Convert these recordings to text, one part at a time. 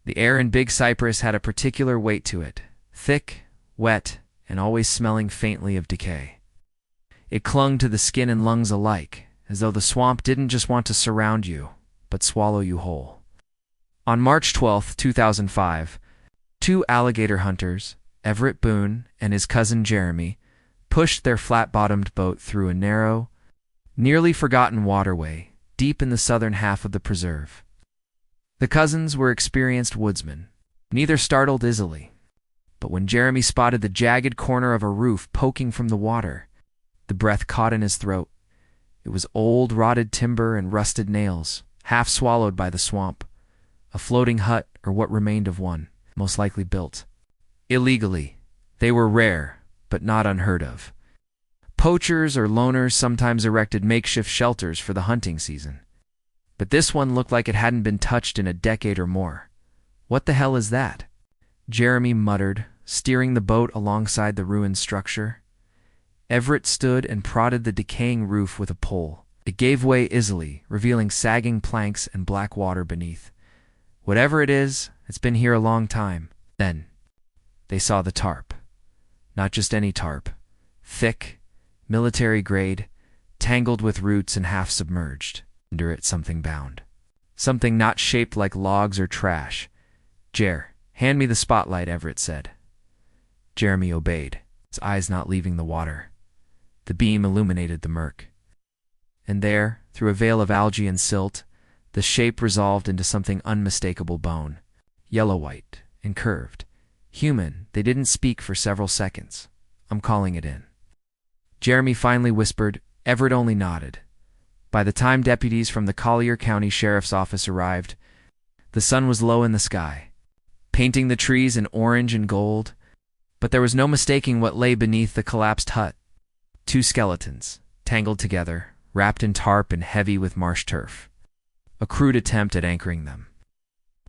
The air in Big Cypress had a particular weight to it, thick, wet, and always smelling faintly of decay. It clung to the skin and lungs alike, as though the swamp didn't just want to surround you, but swallow you whole. On March 12, 2005, two alligator hunters, Everett Boone and his cousin Jeremy, pushed their flat-bottomed boat through a narrow, nearly forgotten waterway deep in the southern half of the preserve. The cousins were experienced woodsmen. Neither startled easily, but when Jeremy spotted the jagged corner of a roof poking from the water, the breath caught in his throat. It was old, rotted timber and rusted nails, half swallowed by the swamp. A floating hut, or what remained of one, most likely built illegally. They were rare, but not unheard of. Poachers or loners sometimes erected makeshift shelters for the hunting season. But this one looked like it hadn't been touched in a decade or more. "What the hell is that?" Jeremy muttered, steering the boat alongside the ruined structure. Everett stood and prodded the decaying roof with a pole. It gave way easily, revealing sagging planks and black water beneath. "Whatever it is, it's been here a long time." Then they saw the tarp. Not just any tarp. Thick, military-grade, tangled with roots and half-submerged. Under it something bound. Something not shaped like logs or trash. "Jer, hand me the spotlight," Everett said. Jeremy obeyed, his eyes not leaving the water. The beam illuminated the murk. And there, through a veil of algae and silt, the shape resolved into something unmistakable bone. Yellow-white and curved. Human. They didn't speak for several seconds. "I'm calling it in." Jeremy finally whispered. Everett only nodded. By the time deputies from the Collier County Sheriff's Office arrived, the sun was low in the sky, painting the trees in orange and gold, but there was no mistaking what lay beneath the collapsed hut. Two skeletons, tangled together, wrapped in tarp and heavy with marsh turf. A crude attempt at anchoring them.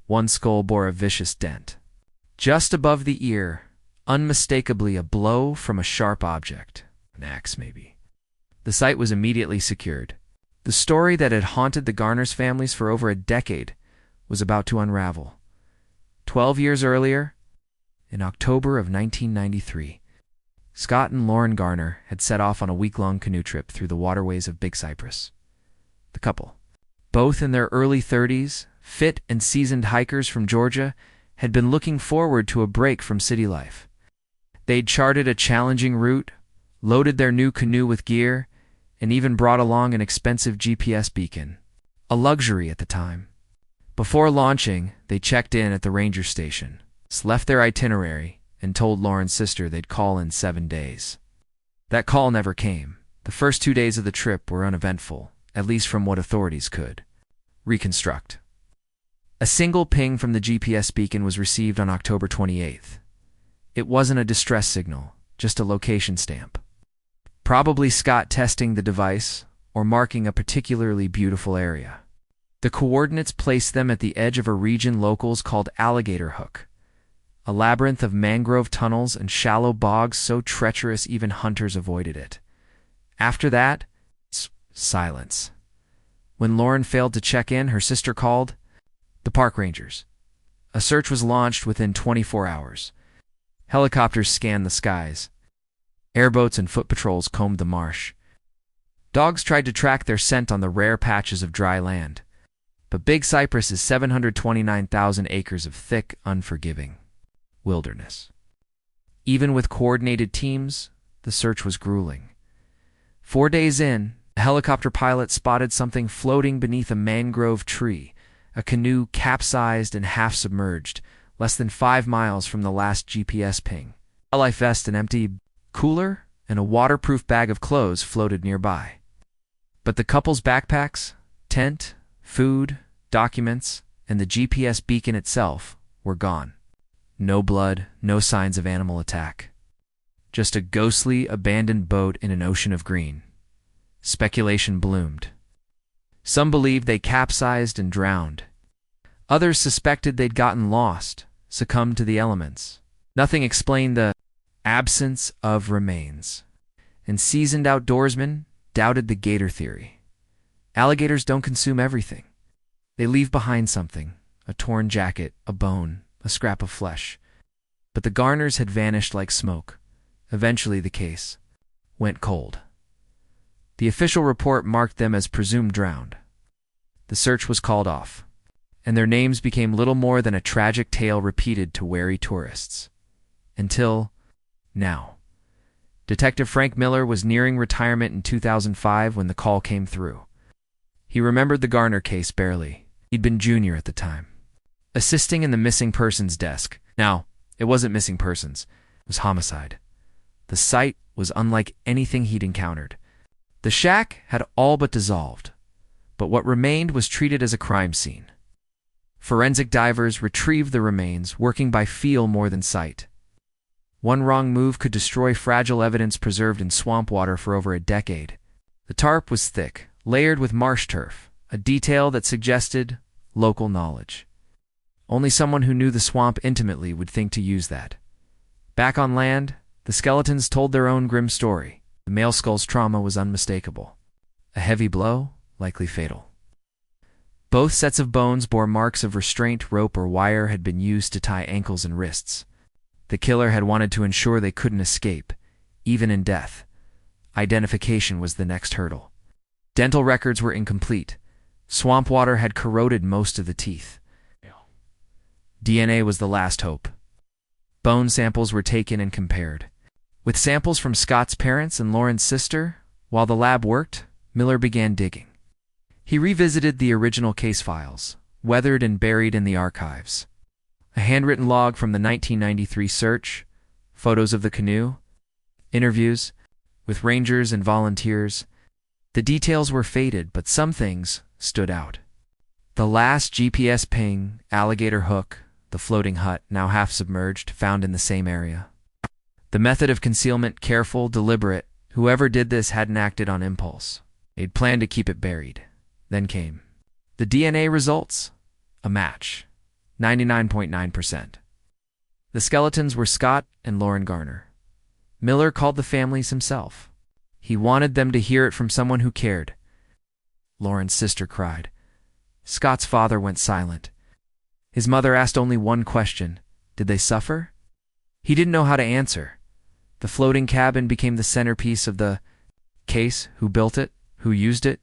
One skull bore a vicious dent. Just above the ear, unmistakably a blow from a sharp object. An axe, maybe. The site was immediately secured. The story that had haunted the Garner's families for over a decade was about to unravel. 12 years earlier, in October of 1993, Scott and Lauren Garner had set off on a week-long canoe trip through the waterways of Big Cypress. The couple, both in their early 30s, fit and seasoned hikers from Georgia, had been looking forward to a break from city life. They'd charted a challenging route, loaded their new canoe with gear, and even brought along an expensive GPS beacon, a luxury at the time. Before launching, they checked in at the ranger station, left their itinerary, and told Lauren's sister they'd call in 7 days. That call never came. The first 2 days of the trip were uneventful, at least from what authorities could reconstruct. A single ping from the GPS beacon was received on October 28th. It wasn't a distress signal, just a location stamp. Probably Scott testing the device or marking a particularly beautiful area. The coordinates placed them at the edge of a region locals called Alligator Hook, a labyrinth of mangrove tunnels and shallow bogs so treacherous even hunters avoided it. After that, silence. When Lauren failed to check in, her sister called the park rangers. A search was launched within 24 hours. Helicopters scanned the skies. Airboats and foot patrols combed the marsh. Dogs tried to track their scent on the rare patches of dry land. But Big Cypress is 729,000 acres of thick, unforgiving wilderness. Even with coordinated teams, the search was grueling. 4 days in, a helicopter pilot spotted something floating beneath a mangrove tree, a canoe capsized and half-submerged, less than 5 miles from the last GPS ping. A life vest, an empty cooler, and a waterproof bag of clothes floated nearby. But the couple's backpacks, tent, food, documents, and the GPS beacon itself were gone. No blood, no signs of animal attack. Just a ghostly, abandoned boat in an ocean of green. Speculation bloomed. Some believed they capsized and drowned. Others suspected they'd gotten lost, succumbed to the elements. Nothing explained the absence of remains. And seasoned outdoorsmen doubted the gator theory. Alligators don't consume everything. They leave behind something, a torn jacket, a bone, a scrap of flesh. But the Garners had vanished like smoke. Eventually the case went cold. The official report marked them as presumed drowned. The search was called off, and their names became little more than a tragic tale repeated to wary tourists. Until now. Detective Frank Miller was nearing retirement in 2005 when the call came through. He remembered the Garner case barely. He'd been junior at the time, assisting in the missing persons desk. Now, it wasn't missing persons. It was homicide. The site was unlike anything he'd encountered. The shack had all but dissolved, but what remained was treated as a crime scene. Forensic divers retrieved the remains, working by feel more than sight. One wrong move could destroy fragile evidence preserved in swamp water for over a decade. The tarp was thick, layered with marsh turf, a detail that suggested local knowledge. Only someone who knew the swamp intimately would think to use that. Back on land, the skeletons told their own grim story. The male skull's trauma was unmistakable. A heavy blow, likely fatal. Both sets of bones bore marks of restraint. Rope or wire had been used to tie ankles and wrists. The killer had wanted to ensure they couldn't escape, even in death. Identification was the next hurdle. Dental records were incomplete. Swamp water had corroded most of the teeth. DNA was the last hope. Bone samples were taken and compared. With samples from Scott's parents and Lauren's sister, while the lab worked, Miller began digging. He revisited the original case files, weathered and buried in the archives. A handwritten log from the 1993 search, photos of the canoe, interviews with rangers and volunteers. The details were faded, but some things stood out. The last GPS ping, alligator hook, the floating hut, now half submerged, found in the same area. The method of concealment, careful, deliberate. Whoever did this hadn't acted on impulse. They'd planned to keep it buried. Then came the DNA results. A match. 99.9%. The skeletons were Scott and Lauren Garner. Miller called the families himself. He wanted them to hear it from someone who cared. Lauren's sister cried. Scott's father went silent. His mother asked only one question. Did they suffer? He didn't know how to answer. The floating cabin became the centerpiece of the case. Who built it? Who used it?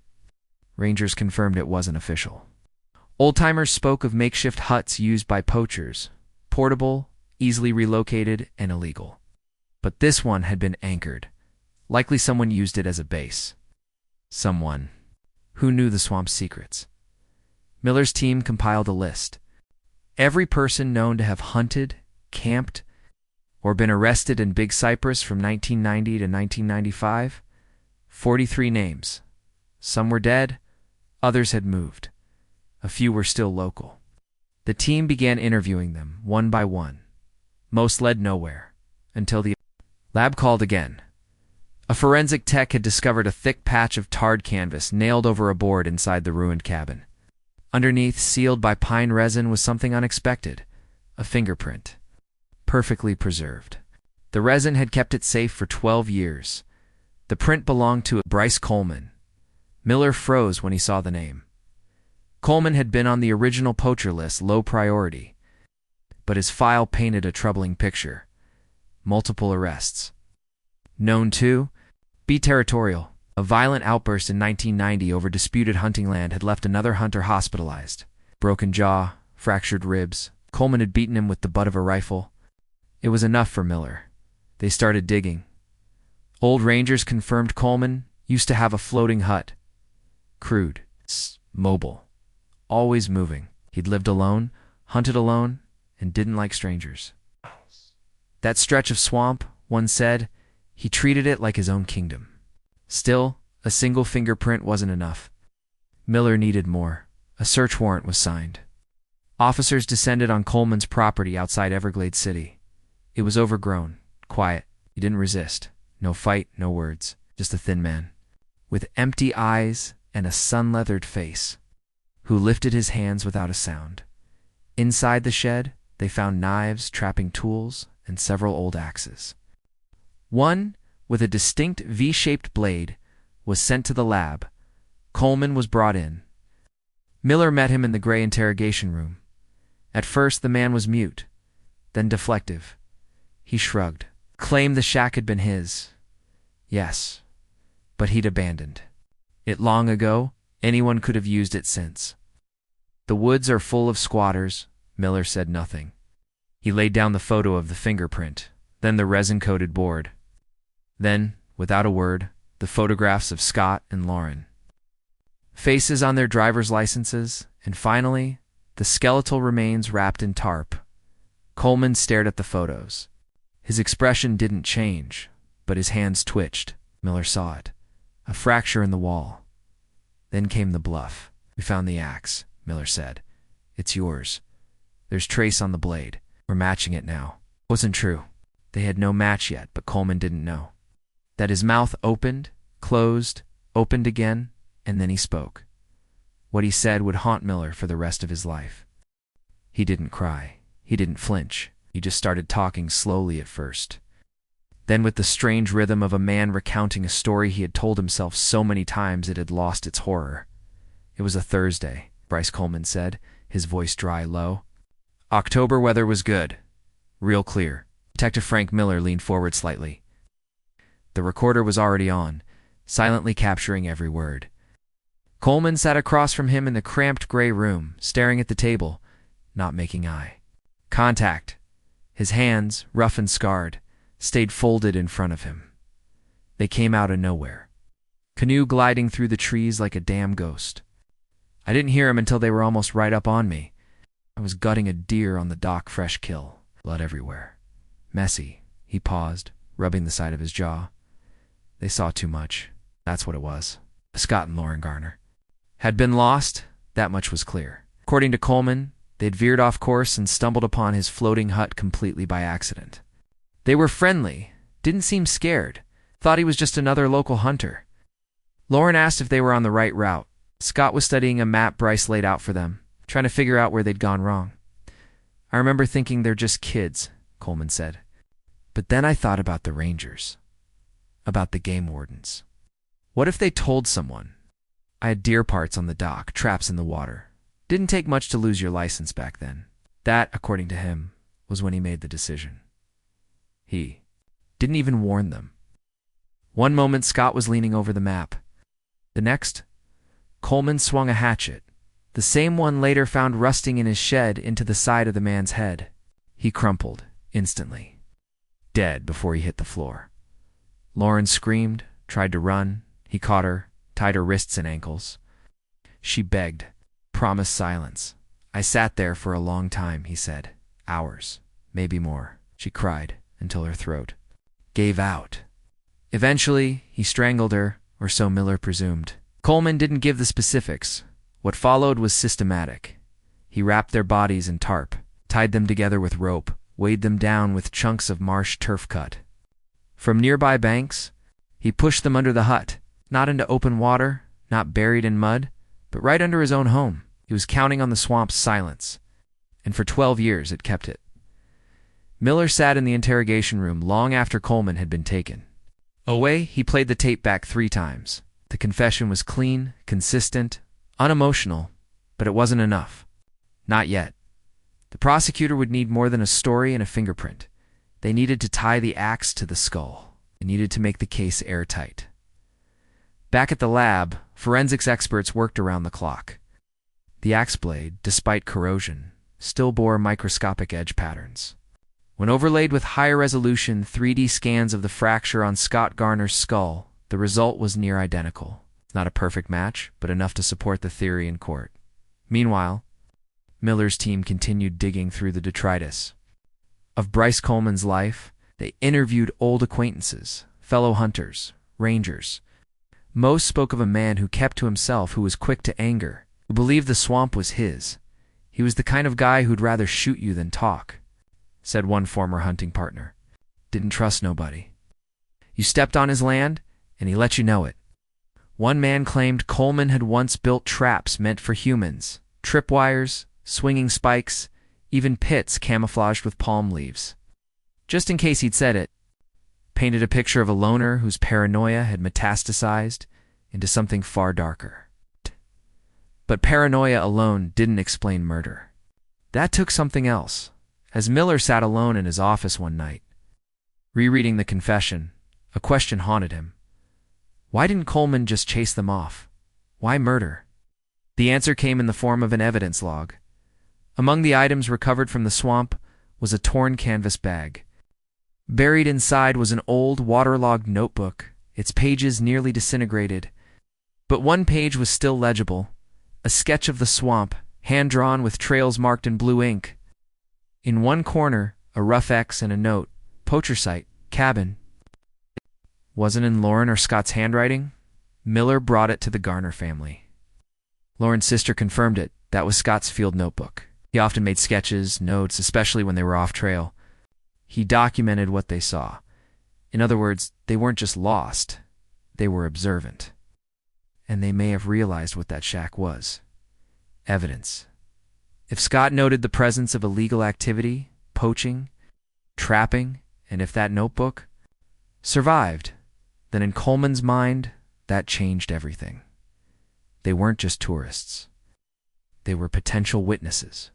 Rangers confirmed it wasn't official. Old-timers spoke of makeshift huts used by poachers, portable, easily relocated, and illegal. But this one had been anchored. Likely someone used it as a base. Someone who knew the swamp's secrets. Miller's team compiled a list. Every person known to have hunted, camped, or been arrested in Big Cypress from 1990 to 1995. 43 names. Some were dead, others had moved. A few were still local. The team began interviewing them, one by one. Most led nowhere, until the lab called again. A forensic tech had discovered a thick patch of tarred canvas nailed over a board inside the ruined cabin. Underneath, sealed by pine resin, was something unexpected. A fingerprint. Perfectly preserved. The resin had kept it safe for 12 years. The print belonged to Bryce Coleman. Miller froze when he saw the name. Coleman had been on the original poacher list, low priority. But his file painted a troubling picture. Multiple arrests. Known to be territorial. A violent outburst in 1990 over disputed hunting land had left another hunter hospitalized. Broken jaw, fractured ribs. Coleman had beaten him with the butt of a rifle. It was enough for Miller. They started digging. Old rangers confirmed Coleman used to have a floating hut. Crude, mobile, always moving. He'd lived alone, hunted alone, and didn't like strangers. That stretch of swamp, one said, he treated it like his own kingdom. Still, a single fingerprint wasn't enough. Miller needed more. A search warrant was signed. Officers descended on Coleman's property outside Everglades City. It was overgrown, quiet. He didn't resist. No fight, no words. Just a thin man, with empty eyes and a sun-leathered face, who lifted his hands without a sound. Inside the shed, they found knives, trapping tools, and several old axes. One, with a distinct V-shaped blade, was sent to the lab. Coleman was brought in. Miller met him in the gray interrogation room. At first, the man was mute, then deflective. He shrugged, claimed the shack had been his. Yes, but he'd abandoned it long ago. Anyone could have used it since. The woods are full of squatters. Miller said nothing. He laid down the photo of the fingerprint, then the resin-coated board. Then, without a word, the photographs of Scott and Lauren. Faces on their driver's licenses, and finally, the skeletal remains wrapped in tarp. Coleman stared at the photos. His expression didn't change, but his hands twitched. Miller saw it. A fracture in the wall. Then came the bluff. "We found the axe," Miller said. "It's yours. There's trace on the blade. We're matching it now." Wasn't true. They had no match yet, but Coleman didn't know that his mouth opened, closed, opened again, and then he spoke. What he said would haunt Miller for the rest of his life. He didn't cry. He didn't flinch. He just started talking slowly at first. Then, with the strange rhythm of a man recounting a story he had told himself so many times it had lost its horror. "It was a Thursday," Bryce Coleman said, his voice dry low. "October weather was good. Real clear." Detective Frank Miller leaned forward slightly. The recorder was already on, silently capturing every word. Coleman sat across from him in the cramped gray room, staring at the table, not making eye contact. His hands, rough and scarred, stayed folded in front of him. They came out of nowhere. Canoe gliding through the trees like a damn ghost. I didn't hear him until they were almost right up on me. I was gutting a deer on the dock, fresh kill, blood everywhere. Messy. He paused, rubbing the side of his jaw. They saw too much. That's what it was. Scott and Lauren Garner had been lost, that much was clear. According to Coleman, they'd veered off course and stumbled upon his floating hut completely by accident. They were friendly, didn't seem scared, thought he was just another local hunter. Lauren asked if they were on the right route. Scott was studying a map Bryce laid out for them, trying to figure out where they'd gone wrong. "I remember thinking they're just kids," Coleman said. "But then I thought about the rangers, about the game wardens. What if they told someone? I had deer parts on the dock, traps in the water. Didn't take much to lose your license back then." That, according to him, was when he made the decision. He didn't even warn them. One moment, Scott was leaning over the map. The next, Coleman swung a hatchet, the same one later found rusting in his shed, into the side of the man's head. He crumpled, instantly, dead before he hit the floor. Lauren screamed, tried to run. He caught her, tied her wrists and ankles. She begged, promised silence. "I sat there for a long time," he said. "Hours, maybe more." She cried until her throat gave out. Eventually, he strangled her, or so Miller presumed. Coleman didn't give the specifics. What followed was systematic. He wrapped their bodies in tarp, tied them together with rope, weighed them down with chunks of marsh turf cut. From nearby banks, he pushed them under the hut, not into open water, not buried in mud, but right under his own home. He was counting on the swamp's silence, and for 12 years it kept it. Miller sat in the interrogation room long after Coleman had been taken. Away, he played the tape back 3 times. The confession was clean, consistent, unemotional, but it wasn't enough. Not yet. The prosecutor would need more than a story and a fingerprint. They needed to tie the axe to the skull. They needed to make the case airtight. Back at the lab, forensics experts worked around the clock. The axe blade, despite corrosion, still bore microscopic edge patterns. When overlaid with high-resolution 3D scans of the fracture on Scott Garner's skull, the result was near identical. Not a perfect match, but enough to support the theory in court. Meanwhile, Miller's team continued digging through the detritus of Bryce Coleman's life. They interviewed old acquaintances, fellow hunters, rangers. Most spoke of a man who kept to himself, who was quick to anger, who believed the swamp was his. He was the kind of guy who'd rather shoot you than talk, said one former hunting partner. Didn't trust nobody. You stepped on his land, and he let you know it. One man claimed Coleman had once built traps meant for humans, tripwires, swinging spikes, even pits camouflaged with palm leaves. Just in case he'd said it, painted a picture of a loner whose paranoia had metastasized into something far darker. But paranoia alone didn't explain murder. That took something else. As Miller sat alone in his office one night, rereading the confession, a question haunted him. Why didn't Coleman just chase them off? Why murder? The answer came in the form of an evidence log. Among the items recovered from the swamp was a torn canvas bag. Buried inside was an old, waterlogged notebook, its pages nearly disintegrated. But one page was still legible, a sketch of the swamp, hand-drawn with trails marked in blue ink. In one corner, a rough X and a note, poacher site, cabin. Wasn't in Lauren or Scott's handwriting? Miller brought it to the Garner family. Lauren's sister confirmed it. That was Scott's field notebook. He often made sketches, notes, especially when they were off trail. He documented what they saw. In other words, they weren't just lost, they were observant. And they may have realized what that shack was. Evidence. If Scott noted the presence of illegal activity, poaching, trapping, and if that notebook survived, then in Coleman's mind, that changed everything. They weren't just tourists. They were potential witnesses.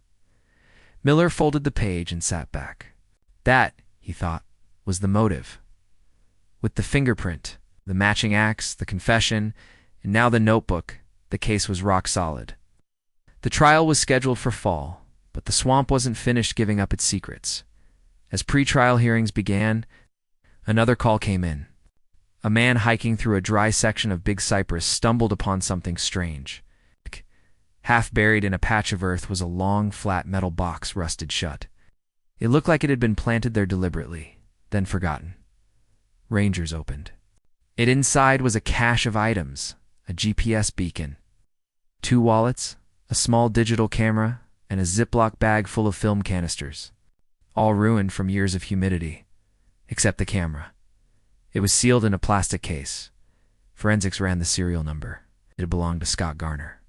Miller folded the page and sat back. That, he thought, was the motive. With the fingerprint, the matching axe, the confession, and now the notebook, the case was rock solid. The trial was scheduled for fall, but the swamp wasn't finished giving up its secrets. As pre-trial hearings began, another call came in. A man hiking through a dry section of Big Cypress stumbled upon something strange. Half buried in a patch of earth was a long, flat metal box rusted shut. It looked like it had been planted there deliberately, then forgotten. Rangers opened. It inside was a cache of items, a GPS beacon, 2 wallets, a small digital camera, and a Ziploc bag full of film canisters, all ruined from years of humidity, except the camera. It was sealed in a plastic case. Forensics ran the serial number. It belonged to Scott Garner.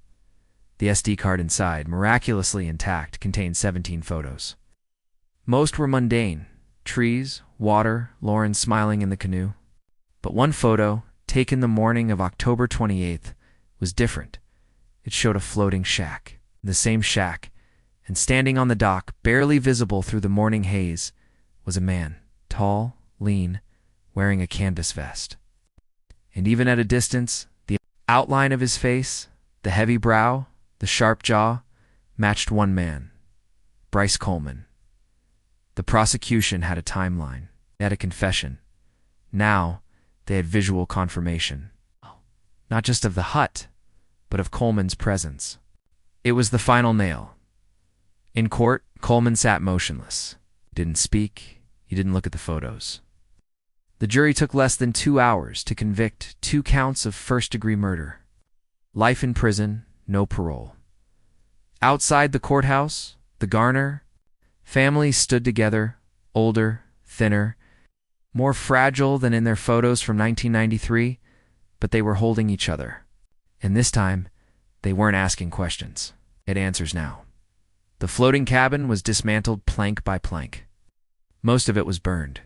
The SD card inside, miraculously intact, contained 17 photos. Most were mundane: trees, water, Lauren smiling in the canoe. But one photo, taken the morning of October 28th, was different. It showed a floating shack. The same shack, and standing on the dock, barely visible through the morning haze, was a man, tall, lean, wearing a canvas vest. And even at a distance, the outline of his face, the heavy brow, the sharp jaw, matched one man, Bryce Coleman. The prosecution had a timeline. They had a confession. Now, they had visual confirmation. Not just of the hut, but of Coleman's presence. It was the final nail. In court, Coleman sat motionless. He didn't speak. He didn't look at the photos. The jury took less than 2 hours to convict 2 counts of first-degree murder. Life in prison, no parole. Outside the courthouse, the Garner family stood together, older, thinner, more fragile than in their photos from 1993, but they were holding each other. And this time, they weren't asking questions. They had answers now. The floating cabin was dismantled plank by plank. Most of it was burned.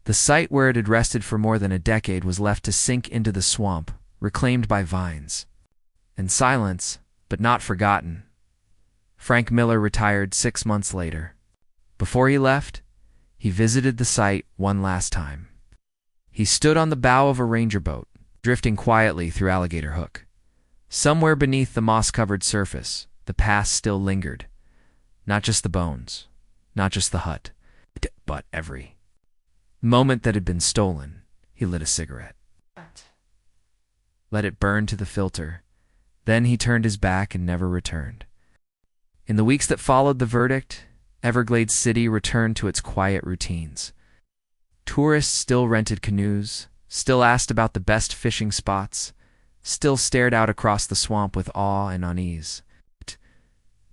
The site where it had rested for more than a decade was left to sink into the swamp, reclaimed by vines. And silence, but not forgotten. Frank Miller retired 6 months later. Before he left, he visited the site one last time. He stood on the bow of a ranger boat, drifting quietly through Alligator Hook. Somewhere beneath the moss-covered surface, the past still lingered. Not just the bones, not just the hut, but every moment that had been stolen. He lit a cigarette. Let it burn to the filter. Then he turned his back and never returned. In the weeks that followed the verdict, Everglades City returned to its quiet routines. Tourists still rented canoes, still asked about the best fishing spots, still stared out across the swamp with awe and unease.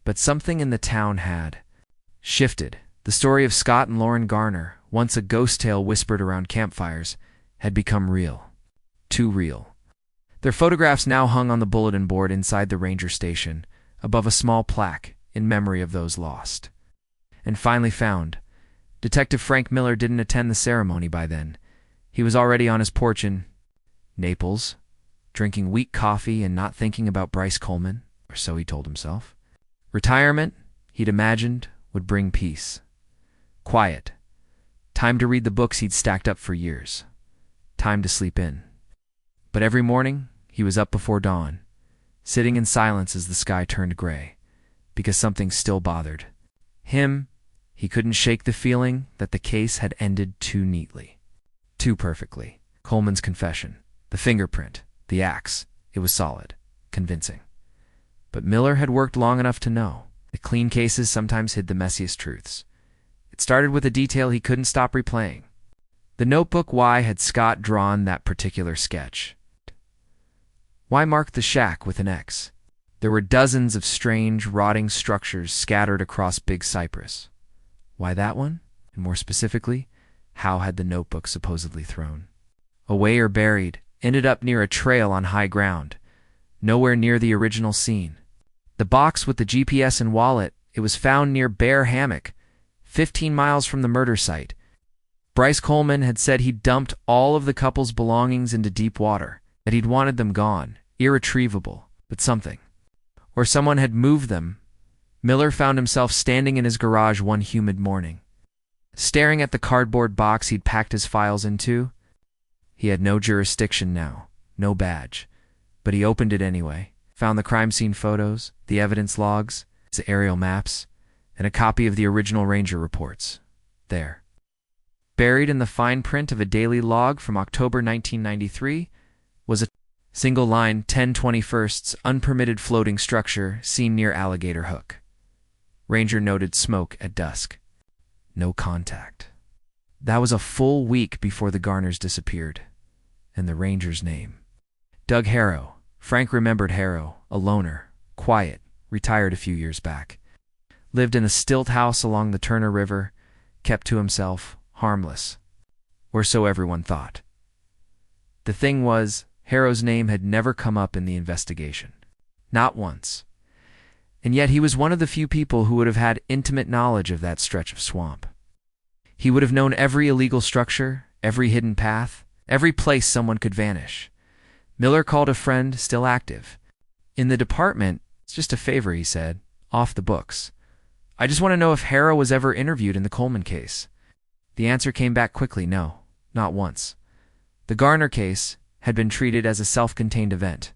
But something in the town had shifted. The story of Scott and Lauren Garner, once a ghost tale whispered around campfires, had become real. Too real. Their photographs now hung on the bulletin board inside the ranger station, above a small plaque in memory of those lost. And finally found. Detective Frank Miller didn't attend the ceremony by then. He was already on his porch in Naples, drinking weak coffee and not thinking about Bryce Coleman, or so he told himself. Retirement? he'd imagined would bring peace. Quiet. Time to read the books he'd stacked up for years. Time to sleep in. But every morning, he was up before dawn, sitting in silence as the sky turned gray, because something still bothered him. He couldn't shake the feeling that the case had ended too neatly, too perfectly. Coleman's confession, the fingerprint, the axe, it was solid, convincing. But Miller had worked long enough to know the clean cases sometimes hid the messiest truths. It started with a detail he couldn't stop replaying. The notebook. Why had Scott drawn that particular sketch? Why mark the shack with an X? There were dozens of strange, rotting structures scattered across Big Cypress. Why that one? And more specifically, how had the notebook supposedly thrown away or buried, ended up near a trail on high ground, nowhere near the original scene? The box with the GPS and wallet, it was found near Bear Hammock, 15 miles from the murder site. Bryce Coleman had said he'd dumped all of the couple's belongings into deep water, that he'd wanted them gone, irretrievable, but something, or someone had moved them. Miller found himself standing in his garage one humid morning, staring at the cardboard box he'd packed his files into. He had no jurisdiction now, no badge, but he opened it anyway, found the crime scene photos, the evidence logs, his aerial maps, and a copy of the original ranger reports. There, buried in the fine print of a daily log from October 1993, was a single-line 10/21 unpermitted floating structure seen near Alligator Hook. Ranger noted smoke at dusk. No contact. That was a full week before the Garners disappeared. And the ranger's name. Doug Harrow. Frank remembered Harrow, a loner, quiet, retired a few years back. Lived in a stilt house along the Turner River, kept to himself, harmless. Or so everyone thought. The thing was, Harrow's name had never come up in the investigation. Not once. And yet he was one of the few people who would have had intimate knowledge of that stretch of swamp. He would have known every illegal structure, every hidden path, every place someone could vanish. Miller called a friend still active. In the department, it's just a favor, he said, off the books. I just want to know if Harrow was ever interviewed in the Coleman case. The answer came back quickly, no, not once. The Garner case had been treated as a self-contained event.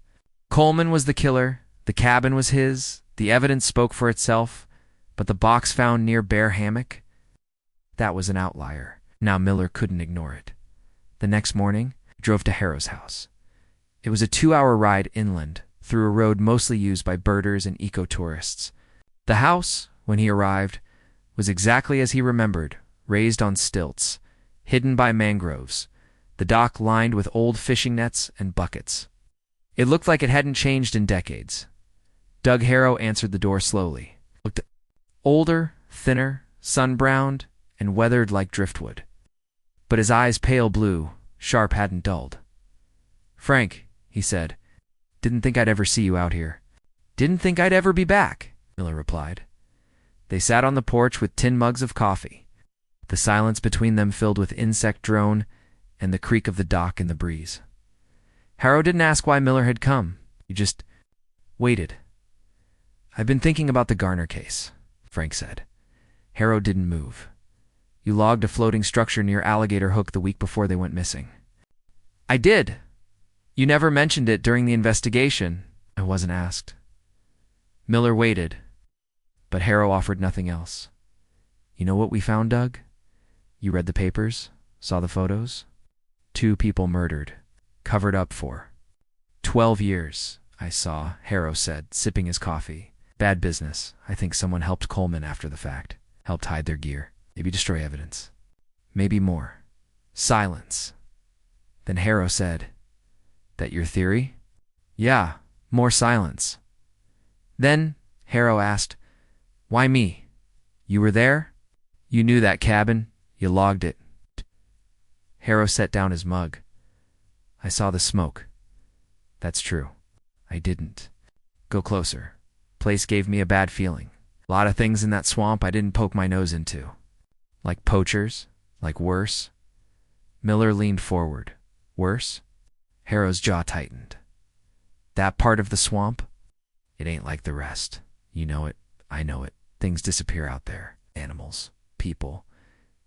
Coleman was the killer, the cabin was his, the evidence spoke for itself, but the box found near Bear Hammock? That was an outlier. Now Miller couldn't ignore it. The next morning, he drove to Harrow's house. It was a 2-hour ride inland, through a road mostly used by birders and eco-tourists. The house, when he arrived, was exactly as he remembered, raised on stilts, hidden by mangroves, the dock lined with old fishing nets and buckets. It looked like it hadn't changed in decades. Doug Harrow answered the door slowly. Looked older, thinner, sun-browned, and weathered like driftwood. But his eyes pale blue, sharp hadn't dulled. "Frank," he said, "didn't think I'd ever see you out here." "Didn't think I'd ever be back," Miller replied. They sat on the porch with tin mugs of coffee, the silence between them filled with insect drone and the creak of the dock in the breeze. Harrow didn't ask why Miller had come. He just waited. "I've been thinking about the Garner case," Frank said. Harrow didn't move. "You logged a floating structure near Alligator Hook the week before they went missing." "I did. You never mentioned it during the investigation." "I wasn't asked." Miller waited, but Harrow offered nothing else. "You know what we found, Doug? You read the papers, saw the photos? 2 people murdered, covered up for 12 years, I saw," Harrow said, sipping his coffee. "Bad business. I think someone helped Coleman after the fact. Helped hide their gear. Maybe destroy evidence. Maybe more." Silence. Then Harrow said, "That your theory?" "Yeah, more silence." Then Harrow asked, "Why me? You were there? You knew that cabin. You logged it." Harrow set down his mug. "I saw the smoke. That's true. I didn't go closer. Place gave me a bad feeling. A lot of things in that swamp I didn't poke my nose into. Like poachers, like worse." Miller leaned forward. "Worse?" Harrow's jaw tightened. "That part of the swamp? It ain't like the rest. You know it. I know it. Things disappear out there. Animals, people.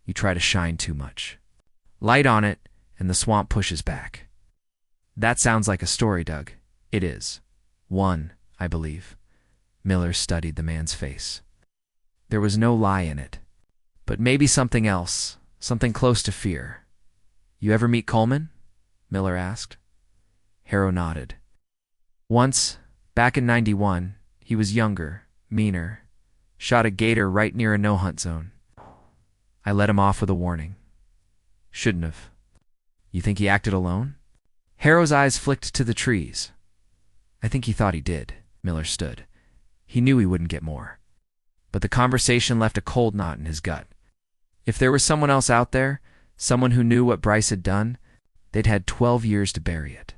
You try to shine too much. Light on it, and the swamp pushes back. That sounds like a story, Doug. It is. One, I believe. Miller studied the man's face. There was no lie in it. But maybe something else, something close to fear. You ever meet Coleman? Miller asked. Harrow nodded. Once, back in '91, he was younger, meaner. Shot a gator right near a no-hunt zone. I let him off with a warning. Shouldn't have. You think he acted alone? Harrow's eyes flicked to the trees. I think he thought he did. Miller stood. He knew he wouldn't get more. But the conversation left a cold knot in his gut. If there was someone else out there, someone who knew what Bryce had done, they'd had 12 years to bury it.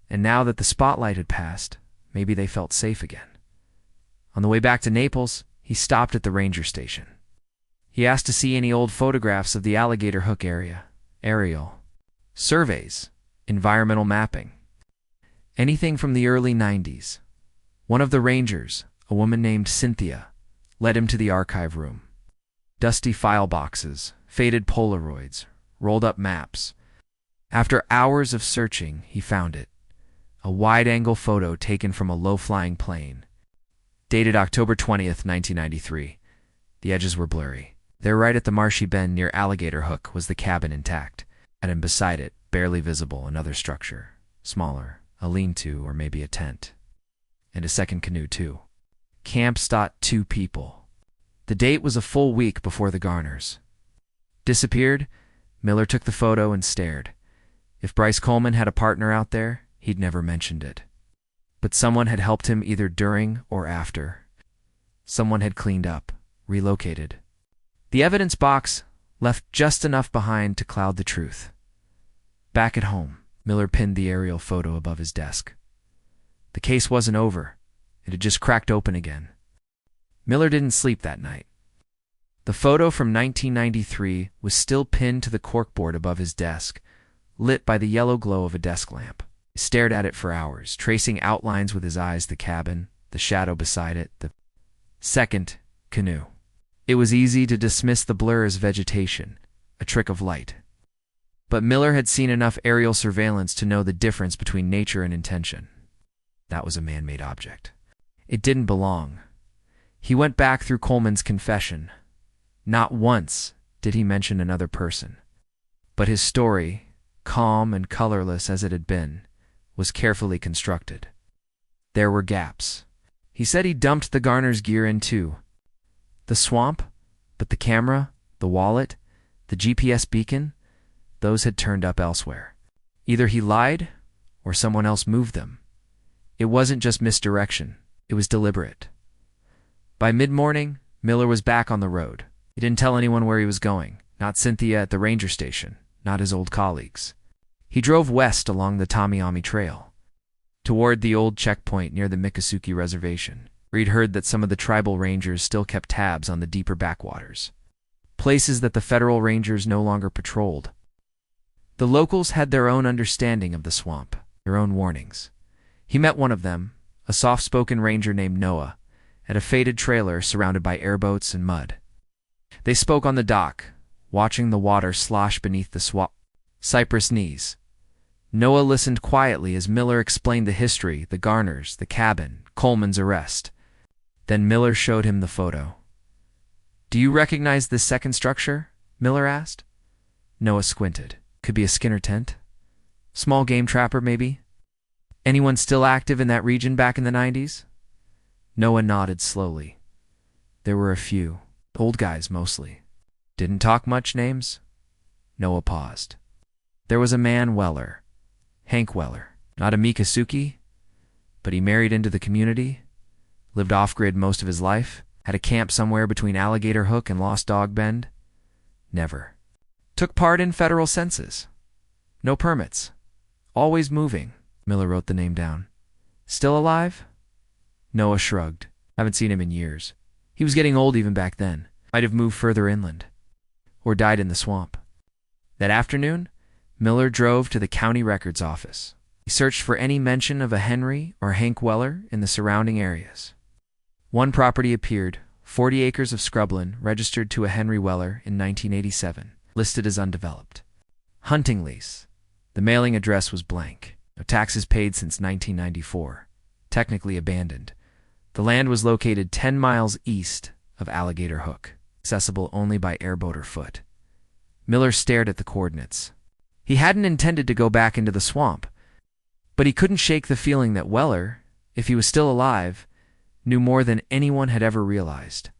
And now that the spotlight had passed, maybe they felt safe again. On the way back to Naples, he stopped at the ranger station. He asked to see any old photographs of the Alligator Hook area, aerial, surveys, environmental mapping. Anything from the early '90s. One of the rangers, a woman named Cynthia, led him to the archive room. Dusty file boxes, faded Polaroids, rolled up maps. After hours of searching, he found it. A wide-angle photo taken from a low-flying plane. Dated October 20th, 1993. The edges were blurry. There, right at the marshy bend near Alligator Hook, was the cabin intact, and beside it, barely visible, another structure. Smaller, a lean-to or maybe a tent. And a second canoe, too. Camps. 2 people. The date was a full week before the Garners. Disappeared? Miller took the photo and stared. If Bryce Coleman had a partner out there, he'd never mentioned it. But someone had helped him either during or after. Someone had cleaned up, relocated. The evidence box left just enough behind to cloud the truth. Back at home, Miller pinned the aerial photo above his desk. The case wasn't over. It had just cracked open again. Miller didn't sleep that night. The photo from 1993 was still pinned to the corkboard above his desk, lit by the yellow glow of a desk lamp. He stared at it for hours, tracing outlines with his eyes, the cabin, the shadow beside it, the second canoe. It was easy to dismiss the blur as vegetation, a trick of light. But Miller had seen enough aerial surveillance to know the difference between nature and intention. That was a man-made object. It didn't belong. He went back through Coleman's confession. Not once did he mention another person. But his story, calm and colorless as it had been, was carefully constructed. There were gaps. He said he dumped the Garner's gear in too. The swamp, but the camera, the wallet, the GPS beacon, those had turned up elsewhere. Either he lied, or someone else moved them. It wasn't just misdirection, it was deliberate. By mid-morning, Miller was back on the road. He didn't tell anyone where he was going, not Cynthia at the ranger station, not his old colleagues. He drove west along the Tamiami Trail, toward the old checkpoint near the Miccosukee Reservation, where he'd heard that some of the tribal rangers still kept tabs on the deeper backwaters, places that the federal rangers no longer patrolled. The locals had their own understanding of the swamp, their own warnings. He met one of them, a soft-spoken ranger named Noah, at a faded trailer surrounded by airboats and mud. They spoke on the dock, watching the water slosh beneath the Cypress knees. Noah listened quietly as Miller explained the history, the Garners, the cabin, Coleman's arrest. Then Miller showed him the photo. "Do you recognize this second structure?" Miller asked. Noah squinted. "Could be a Skinner tent. Small game trapper, maybe? Anyone still active in that region back in the '90s? Noah nodded slowly. There were a few. Old guys, mostly. Didn't talk much names? Noah paused. There was a man Weller. Hank Weller. Not a Miccosukee, but he married into the community, lived off-grid most of his life, had a camp somewhere between Alligator Hook and Lost Dog Bend. Never. Took part in federal census. No permits. Always moving. Miller wrote the name down. Still alive? Noah shrugged. Haven't seen him in years. He was getting old even back then. Might have moved further inland. Or died in the swamp. That afternoon, Miller drove to the county records office. He searched for any mention of a Henry or Hank Weller in the surrounding areas. One property appeared, 40 acres of scrubland, registered to a Henry Weller in 1987, listed as undeveloped. Hunting lease. The mailing address was blank. No taxes paid since 1994. Technically abandoned. The land was located 10 miles east of Alligator Hook, accessible only by airboat or foot. Miller stared at the coordinates. He hadn't intended to go back into the swamp, but he couldn't shake the feeling that Weller, if he was still alive, knew more than anyone had ever realized.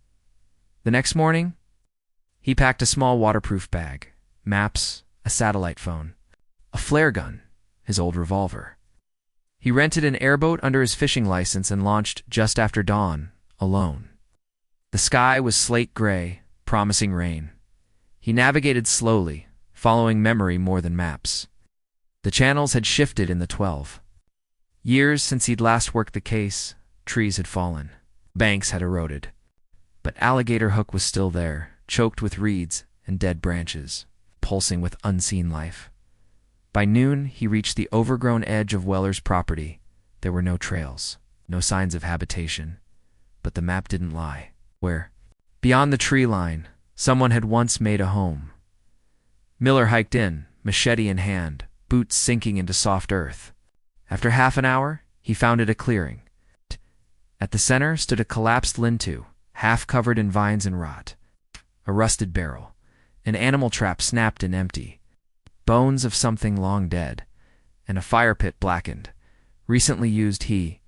The next morning, he packed a small waterproof bag, maps, a satellite phone, a flare gun, his old revolver. He rented an airboat under his fishing license and launched just after dawn, alone. The sky was slate gray, promising rain. He navigated slowly, following memory more than maps. The channels had shifted in the 12 years since he'd last worked the case. Trees had fallen. Banks had eroded. But Alligator Hook was still there, choked with reeds and dead branches, pulsing with unseen life. By noon, he reached the overgrown edge of Weller's property. There were no trails, no signs of habitation. But the map didn't lie. Where? Beyond the tree line, someone had once made a home. Miller hiked in, machete in hand, boots sinking into soft earth. After half an hour, he found it a clearing. At the center stood a collapsed lean-to, half covered in vines and rot. A rusted barrel, an animal trap snapped and empty, bones of something long dead, and a fire pit blackened, recently used. He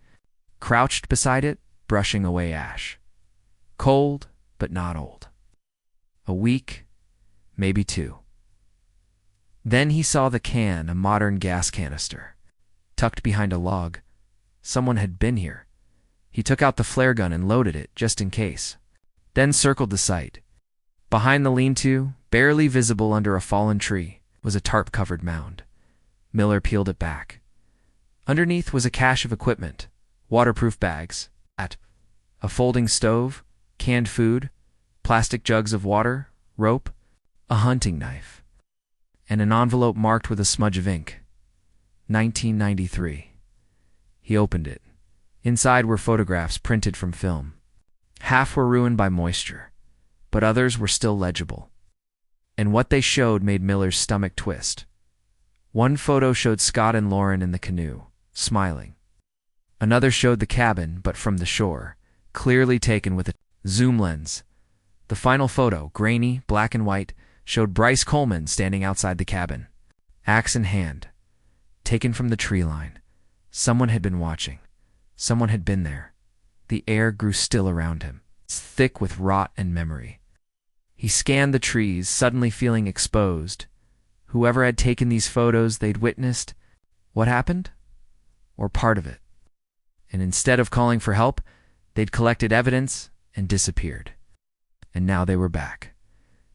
crouched beside it, brushing away ash. Cold, but not old. A week, maybe 2. Then he saw the can, a modern gas canister, tucked behind a log. Someone had been here. He took out the flare gun and loaded it, just in case. Then circled the site. Behind the lean-to, barely visible under a fallen tree, was a tarp-covered mound. Miller peeled it back. Underneath was a cache of equipment, waterproof bags, a folding stove, canned food, plastic jugs of water, rope, a hunting knife, and an envelope marked with a smudge of ink. 1993. He opened it. Inside were photographs printed from film. Half were ruined by moisture, but others were still legible. And what they showed made Miller's stomach twist. One photo showed Scott and Lauren in the canoe, smiling. Another showed the cabin, but from the shore, clearly taken with a zoom lens. The final photo, grainy, black and white, showed Bryce Coleman standing outside the cabin, axe in hand, taken from the tree line. Someone had been watching. Someone had been there. The air grew still around him, thick with rot and memory. He scanned the trees, suddenly feeling exposed. Whoever had taken these photos, they'd witnessed what happened, or part of it. And instead of calling for help, they'd collected evidence and disappeared. And now they were back.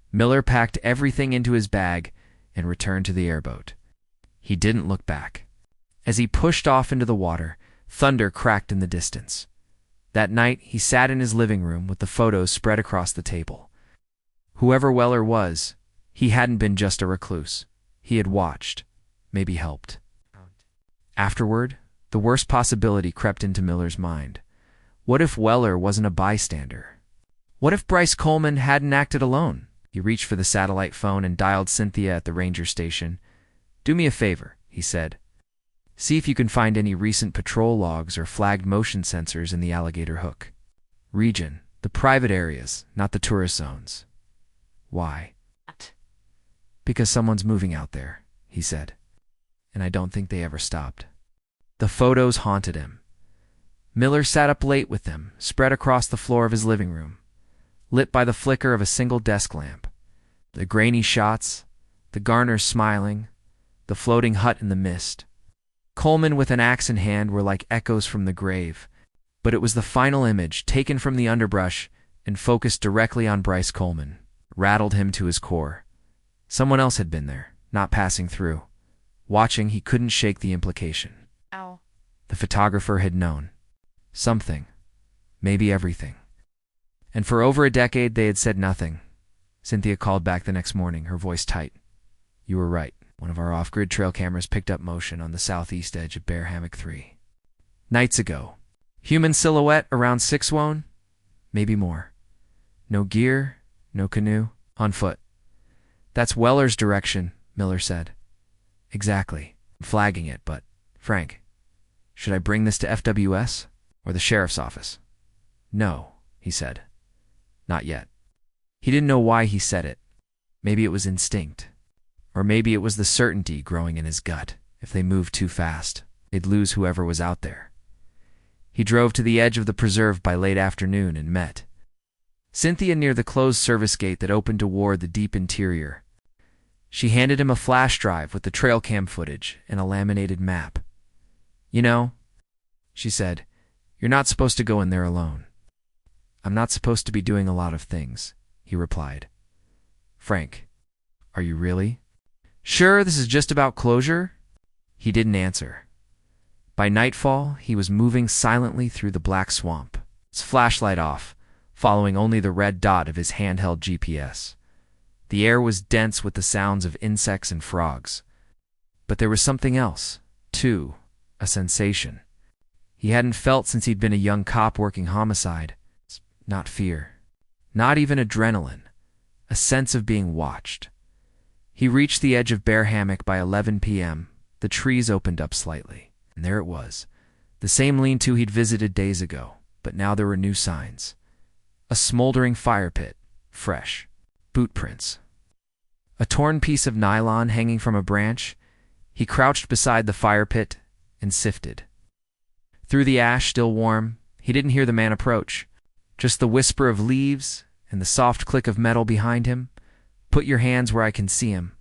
Miller packed everything into his bag and returned to the airboat. He didn't look back. As he pushed off into the water, thunder cracked in the distance. That night, he sat in his living room with the photos spread across the table. Whoever Weller was, he hadn't been just a recluse. He had watched, maybe helped. Afterward, the worst possibility crept into Miller's mind. What if Weller wasn't a bystander? What if Bryce Coleman hadn't acted alone? He reached for the satellite phone and dialed Cynthia at the ranger station. "Do me a favor," he said. "See if you can find any recent patrol logs or flagged motion sensors in the Alligator Hook region, the private areas, not the tourist zones." "Why?" "Because someone's moving out there," he said. "And I don't think they ever stopped." The photos haunted him. Miller sat up late with them, spread across the floor of his living room, lit by the flicker of a single desk lamp. The grainy shots, the Garners smiling, the floating hut in the mist. Coleman with an axe in hand were like echoes from the grave, but it was the final image, taken from the underbrush and focused directly on Bryce Coleman, rattled him to his core. Someone else had been there, not passing through. Watching, he couldn't shake the implication. Ow. The photographer had known. Something. Maybe everything. And for over a decade, they had said nothing. Cynthia called back the next morning, her voice tight. "You were right. One of our off-grid trail cameras picked up motion on the southeast edge of Bear Hammock 3. Nights ago. Human silhouette around 6 won? Maybe more. No gear, no canoe, on foot. That's Weller's direction, Miller said. Exactly. I'm flagging it, but, Frank, should I bring this to FWS or the sheriff's office? No, he said. Not yet. He didn't know why he said it. Maybe it was instinct. Or maybe it was the certainty growing in his gut. If they moved too fast, they'd lose whoever was out there. He drove to the edge of the preserve by late afternoon and met Cynthia near the closed service gate that opened toward the deep interior. She handed him a flash drive with the trail cam footage and a laminated map. You know, she said, you're not supposed to go in there alone. I'm not supposed to be doing a lot of things, he replied. Frank, are you really? Sure, this is just about closure? He didn't answer. By nightfall, he was moving silently through the black swamp, his flashlight off, following only the red dot of his handheld GPS. The air was dense with the sounds of insects and frogs. But there was something else, too, a sensation. He hadn't felt since he'd been a young cop working homicide. Not fear. Not even adrenaline. A sense of being watched. He reached the edge of Bear Hammock by 11 p.m. The trees opened up slightly, and there it was. The same lean-to he'd visited days ago, but now there were new signs. A smoldering fire pit, fresh. Boot prints. A torn piece of nylon hanging from a branch. He crouched beside the fire pit and sifted. Through the ash, still warm, he didn't hear the man approach. Just the whisper of leaves and the soft click of metal behind him. Put your hands where I can see him.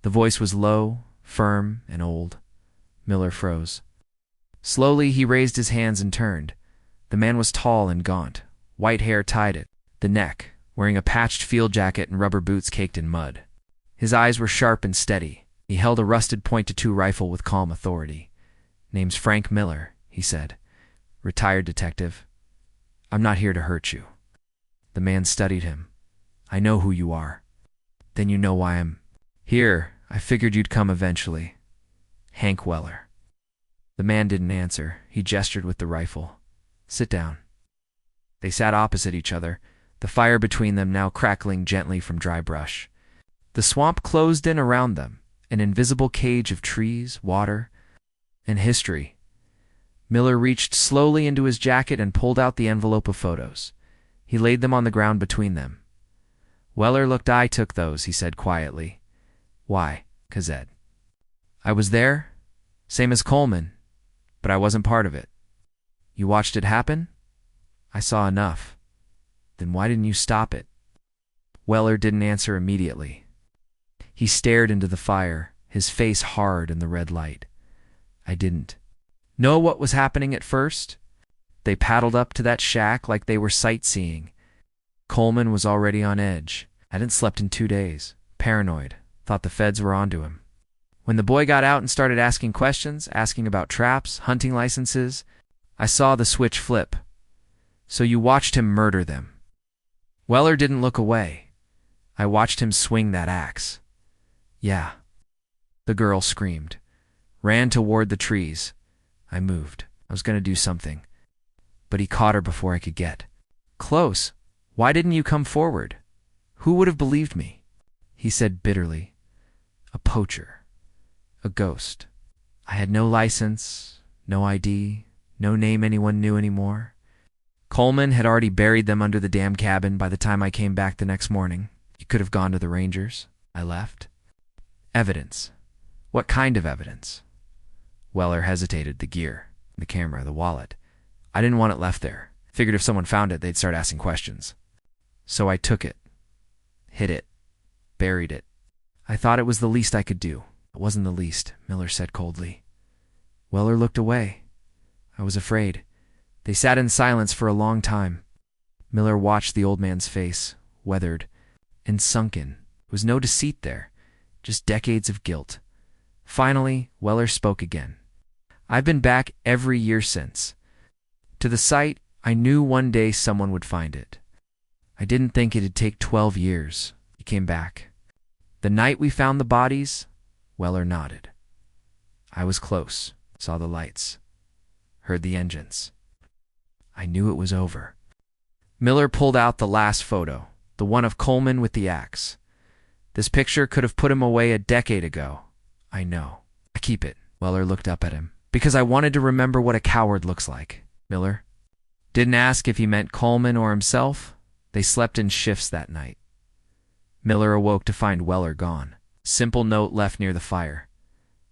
The voice was low, firm, and old. Miller froze. Slowly, he raised his hands and turned. The man was tall and gaunt, white hair tied at the neck, wearing a patched field jacket and rubber boots caked in mud. His eyes were sharp and steady. He held a rusted .22 rifle with calm authority. Name's Frank Miller, he said. Retired detective. I'm not here to hurt you. The man studied him. I know who you are. Then you know why I'm here. I figured you'd come eventually. Hank Weller. The man didn't answer. He gestured with the rifle. Sit down. They sat opposite each other, the fire between them now crackling gently from dry brush. The swamp closed in around them, an invisible cage of trees, water, and history. Miller reached slowly into his jacket and pulled out the envelope of photos. He laid them on the ground between them. Weller looked. I took those, he said quietly. Why, Cazette? I was there, same as Coleman, but I wasn't part of it. You watched it happen? I saw enough. Then why didn't you stop it? Weller didn't answer immediately. He stared into the fire, his face hard in the red light. I didn't know what was happening at first. They paddled up to that shack like they were sightseeing. Coleman was already on edge. I hadn't slept in 2 days. Paranoid. Thought the feds were onto him. When the boy got out and started asking questions, asking about traps, hunting licenses, I saw the switch flip. So you watched him murder them. Weller didn't look away. I watched him swing that axe. Yeah. The girl screamed. Ran toward the trees. I moved. I was going to do something. But he caught her before I could get close. Why didn't you come forward? Who would have believed me? He said bitterly. A poacher. A ghost. I had no license, no ID, no name anyone knew anymore. Coleman had already buried them under the damn cabin by the time I came back the next morning. You could have gone to the Rangers. I left. Evidence. What kind of evidence? Weller hesitated. The gear, the camera, the wallet. I didn't want it left there. Figured if someone found it, they'd start asking questions. So I took it. Hid it. Buried it. I thought it was the least I could do. It wasn't the least, Miller said coldly. Weller looked away. I was afraid. They sat in silence for a long time. Miller watched the old man's face, weathered and sunken. There was no deceit there, just decades of guilt. Finally, Weller spoke again. I've been back every year since. To the site, I knew one day someone would find it. I didn't think it'd take 12 years. He came back. The night we found the bodies, Weller nodded. I was close, saw the lights, heard the engines. I knew it was over. Miller pulled out the last photo, the one of Coleman with the axe. This picture could have put him away a decade ago. I know. I keep it. Weller looked up at him. Because I wanted to remember what a coward looks like. Miller didn't ask if he meant Coleman or himself. They slept in shifts that night. Miller awoke to find Weller gone. Simple note left near the fire.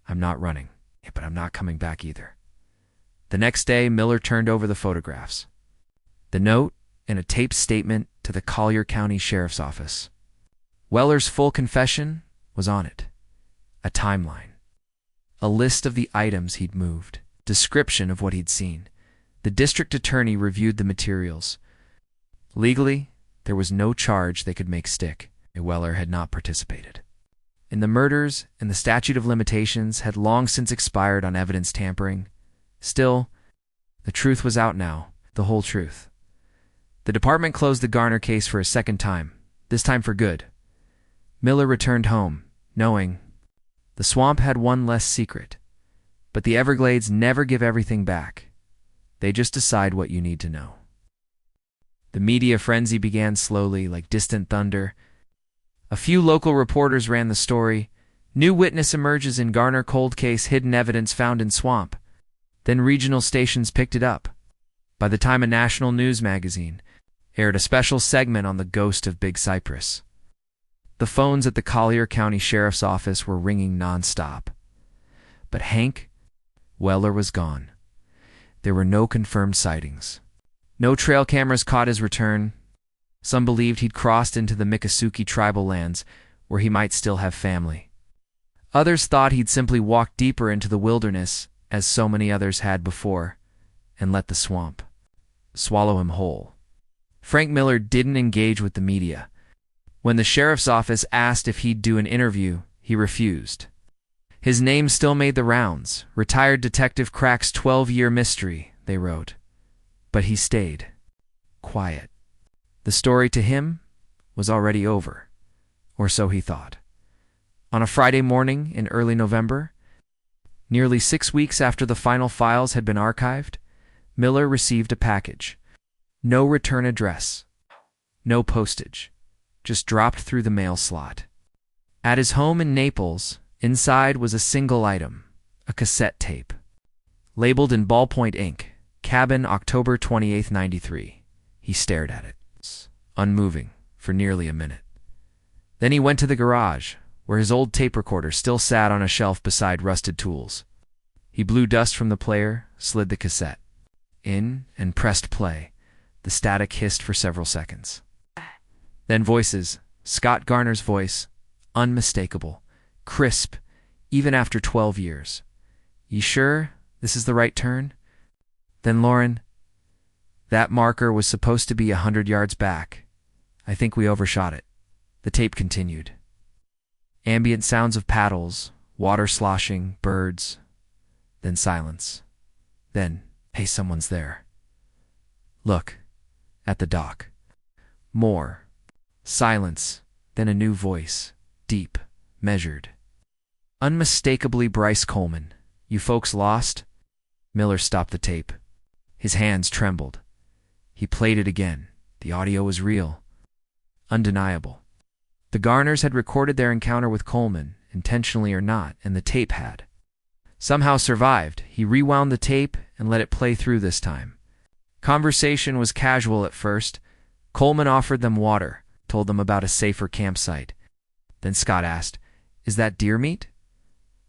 I'm not running, but I'm not coming back either. The next day, Miller turned over the photographs. The note and a taped statement to the Collier County Sheriff's Office. Weller's full confession was on it. A timeline. A list of the items he'd moved. Description of what he'd seen. The district attorney reviewed the materials. Legally, there was no charge they could make stick. Weller had not participated in the murders, and the statute of limitations had long since expired on evidence tampering. Still, the truth was out now, the whole truth. The department closed the Garner case for a second time, this time for good. Miller returned home, knowing the swamp had one less secret, but the Everglades never give everything back. They just decide what you need to know. The media frenzy began slowly, like distant thunder. A few local reporters ran the story. New witness emerges in Garner cold case, hidden evidence found in swamp. Then regional stations picked it up. By the time a national news magazine aired a special segment on the ghost of Big Cypress. The phones at the Collier County Sheriff's Office were ringing nonstop. But Hank Weller was gone. There were no confirmed sightings. No trail cameras caught his return. Some believed he'd crossed into the Miccosukee tribal lands, where he might still have family. Others thought he'd simply walked deeper into the wilderness, as so many others had before, and let the swamp swallow him whole. Frank Miller didn't engage with the media. When the sheriff's office asked if he'd do an interview, he refused. His name still made the rounds. Retired detective cracks 12-year mystery, they wrote. But he stayed quiet. The story to him was already over, or so he thought. On a Friday morning in early November, nearly 6 weeks after the final files had been archived, Miller received a package. No return address, no postage, just dropped through the mail slot. At his home in Naples, inside was a single item, a cassette tape. Labeled in ballpoint ink, Cabin, October 28, 93. He stared at it, unmoving, for nearly a minute. Then he went to the garage, where his old tape recorder still sat on a shelf beside rusted tools. He blew dust from the player, slid the cassette in, and pressed play. The static hissed for several seconds. Then voices, Scott Garner's voice, unmistakable, crisp, even after 12 years. You sure this is the right turn? Then Lauren, that marker was supposed to be 100 yards back. I think we overshot it. The tape continued. Ambient sounds of paddles, water sloshing, birds, then silence. Then, hey, someone's there. Look, at the dock. More. Silence, then a new voice, deep, measured. Unmistakably Bryce Coleman. You folks lost? Miller stopped the tape. His hands trembled. He played it again. The audio was real. Undeniable. The Garners had recorded their encounter with Coleman, intentionally or not, and the tape had somehow survived. He rewound the tape and let it play through this time. Conversation was casual at first. Coleman offered them water, told them about a safer campsite. Then Scott asked, "Is that deer meat?"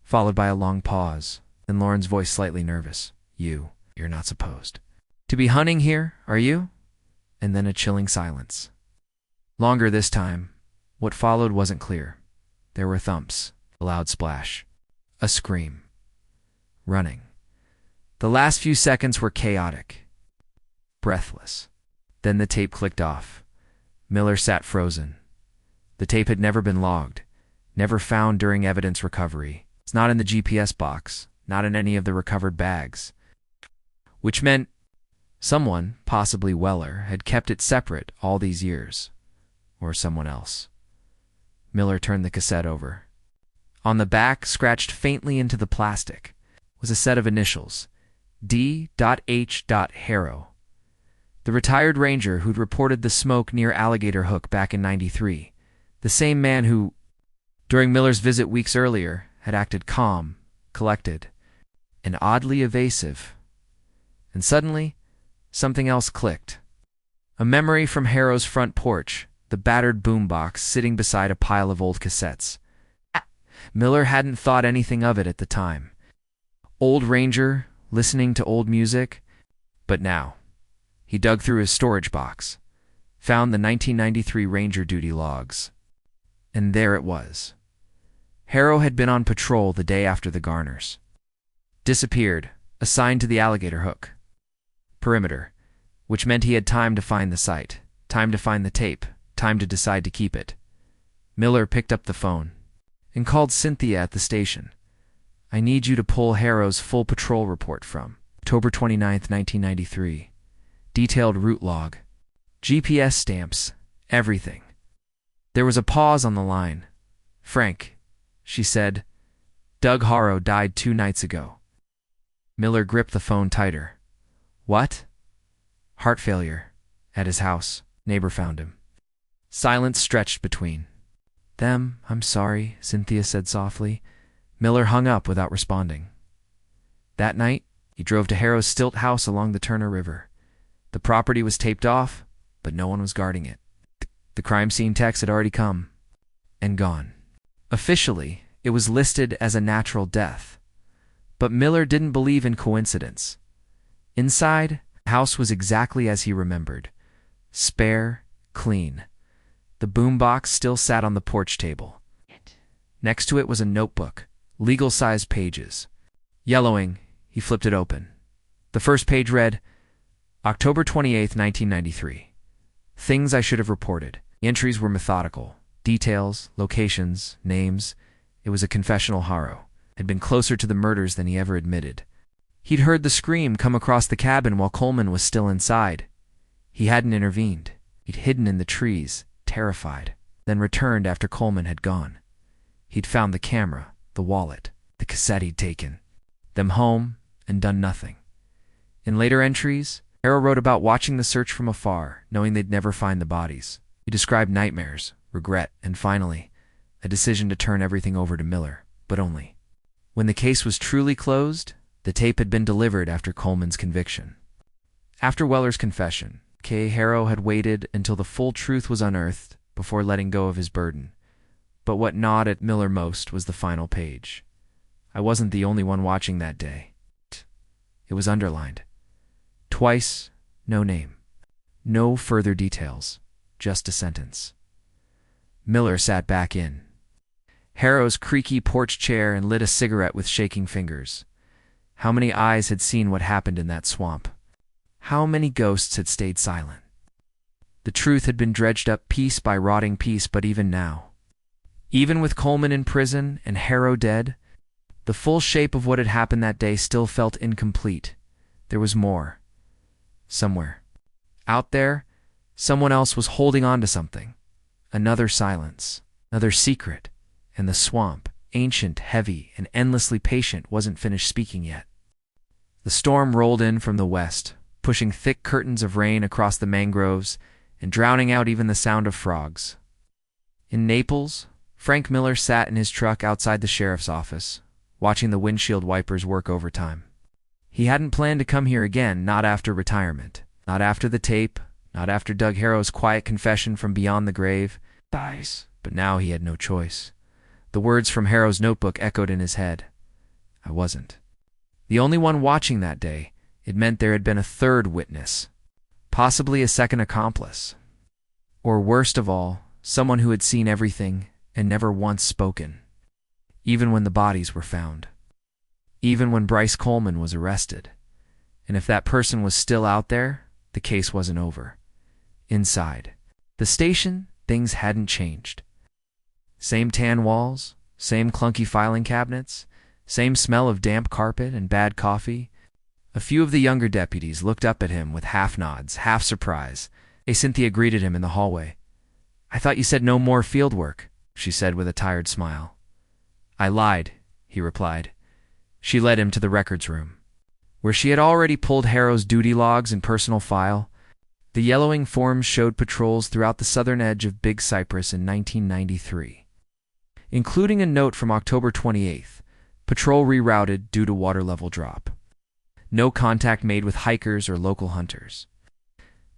Followed by a long pause, then Lauren's voice slightly nervous. You're not supposed to be hunting here, are you? And then a chilling silence. Longer this time. What followed wasn't clear. There were thumps, a loud splash, a scream. Running. The last few seconds were chaotic. Breathless. Then the tape clicked off. Miller sat frozen. The tape had never been logged, never found during evidence recovery. It's not in the GPS box, not in any of the recovered bags. Which meant someone, possibly Weller, had kept it separate all these years. Or someone else. Miller turned the cassette over. On the back, scratched faintly into the plastic, was a set of initials, D.H. Harrow. The retired ranger who'd reported the smoke near Alligator Hook back in '93. The same man who, during Miller's visit weeks earlier, had acted calm, collected, and oddly evasive. And suddenly, something else clicked. A memory from Harrow's front porch, the battered boombox sitting beside a pile of old cassettes. Miller hadn't thought anything of it at the time. Old ranger, listening to old music. But now, he dug through his storage box, found the 1993 ranger duty logs. And there it was. Harrow had been on patrol the day after the Garners. Disappeared, assigned to the Alligator Hook. Perimeter, which meant he had time to find the site, time to find the tape, time to decide to keep it. Miller picked up the phone and called Cynthia at the station. "I need you to pull Harrow's full patrol report from October 29th, 1993. Detailed route log, GPS stamps, everything." There was a pause on the line. "Frank," she said, "Doug Harrow died 2 nights ago." Miller gripped the phone tighter. "What?" "Heart failure. At his house. Neighbor found him." Silence stretched between them. "I'm sorry," Cynthia said softly. Miller hung up without responding. That night, he drove to Harrow's stilt house along the Turner River. The property was taped off, but no one was guarding it. The crime scene techs had already come and gone. Officially, it was listed as a natural death. But Miller didn't believe in coincidence. Inside, the house was exactly as he remembered. Spare, clean. The boombox still sat on the porch table. Next to it was a notebook, legal-sized pages. Yellowing, he flipped it open. The first page read, October 28th, 1993. Things I should have reported. The entries were methodical. Details, locations, names. It was a confessional. Harrow had been closer to the murders than he ever admitted. He'd heard the scream come across the cabin while Coleman was still inside. He hadn't intervened. He'd hidden in the trees, terrified, then returned after Coleman had gone. He'd found the camera, the wallet, the cassette he'd taken them home and done nothing. In later entries, Harrow wrote about watching the search from afar, knowing they'd never find the bodies. He described nightmares, regret, and finally, a decision to turn everything over to Miller, but only. When the case was truly closed, the tape had been delivered after Coleman's conviction. After Weller's confession, Harrow had waited until the full truth was unearthed before letting go of his burden. But what gnawed at Miller most was the final page. I wasn't the only one watching that day. It was underlined. Twice, no name. No further details. Just a sentence. Miller sat back in Harrow's creaky porch chair and lit a cigarette with shaking fingers. How many eyes had seen what happened in that swamp? How many ghosts had stayed silent? The truth had been dredged up piece by rotting piece, but even now, even with Coleman in prison and Harrow dead, the full shape of what had happened that day still felt incomplete. There was more. Somewhere. Out there, someone else was holding on to something. Another silence. Another secret. And the swamp, ancient, heavy, and endlessly patient, wasn't finished speaking yet. The storm rolled in from the west, pushing thick curtains of rain across the mangroves and drowning out even the sound of frogs. In Naples, Frank Miller sat in his truck outside the sheriff's office, watching the windshield wipers work overtime. He hadn't planned to come here again, not after retirement, not after the tape, not after Doug Harrow's quiet confession from beyond the grave. Dies. But now he had no choice. The words from Harrow's notebook echoed in his head. I wasn't the only one watching that day. It meant there had been a third witness, possibly a second accomplice. Or worst of all, someone who had seen everything and never once spoken. Even when the bodies were found. Even when Bryce Coleman was arrested. And if that person was still out there, the case wasn't over. Inside the station, things hadn't changed. Same tan walls, same clunky filing cabinets, same smell of damp carpet and bad coffee. A few of the younger deputies looked up at him with half nods, half surprise. Cynthia greeted him in the hallway. I thought you said no more field work, she said with a tired smile. I lied, he replied. She led him to the records room, where she had already pulled Harrow's duty logs and personal file. The yellowing forms showed patrols throughout the southern edge of Big Cypress in 1993. Including a note from October 28th, patrol rerouted due to water level drop. No contact made with hikers or local hunters.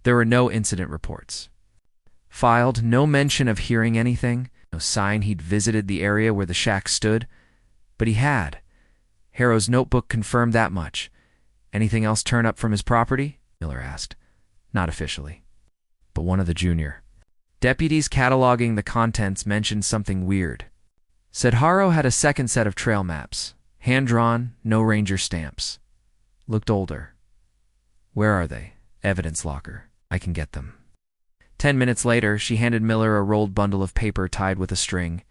There were no incident reports. Filed, no mention of hearing anything, no sign he'd visited the area where the shack stood, but he had. Harrow's notebook confirmed that much. Anything else turn up from his property? Miller asked. Not officially. But one of the junior deputies cataloging the contents mentioned something weird. Said Harrow had a second set of trail maps. Hand-drawn, no ranger stamps. Looked older. Where are they? Evidence locker. I can get them. 10 minutes later, she handed Miller a rolled bundle of paper tied with a string.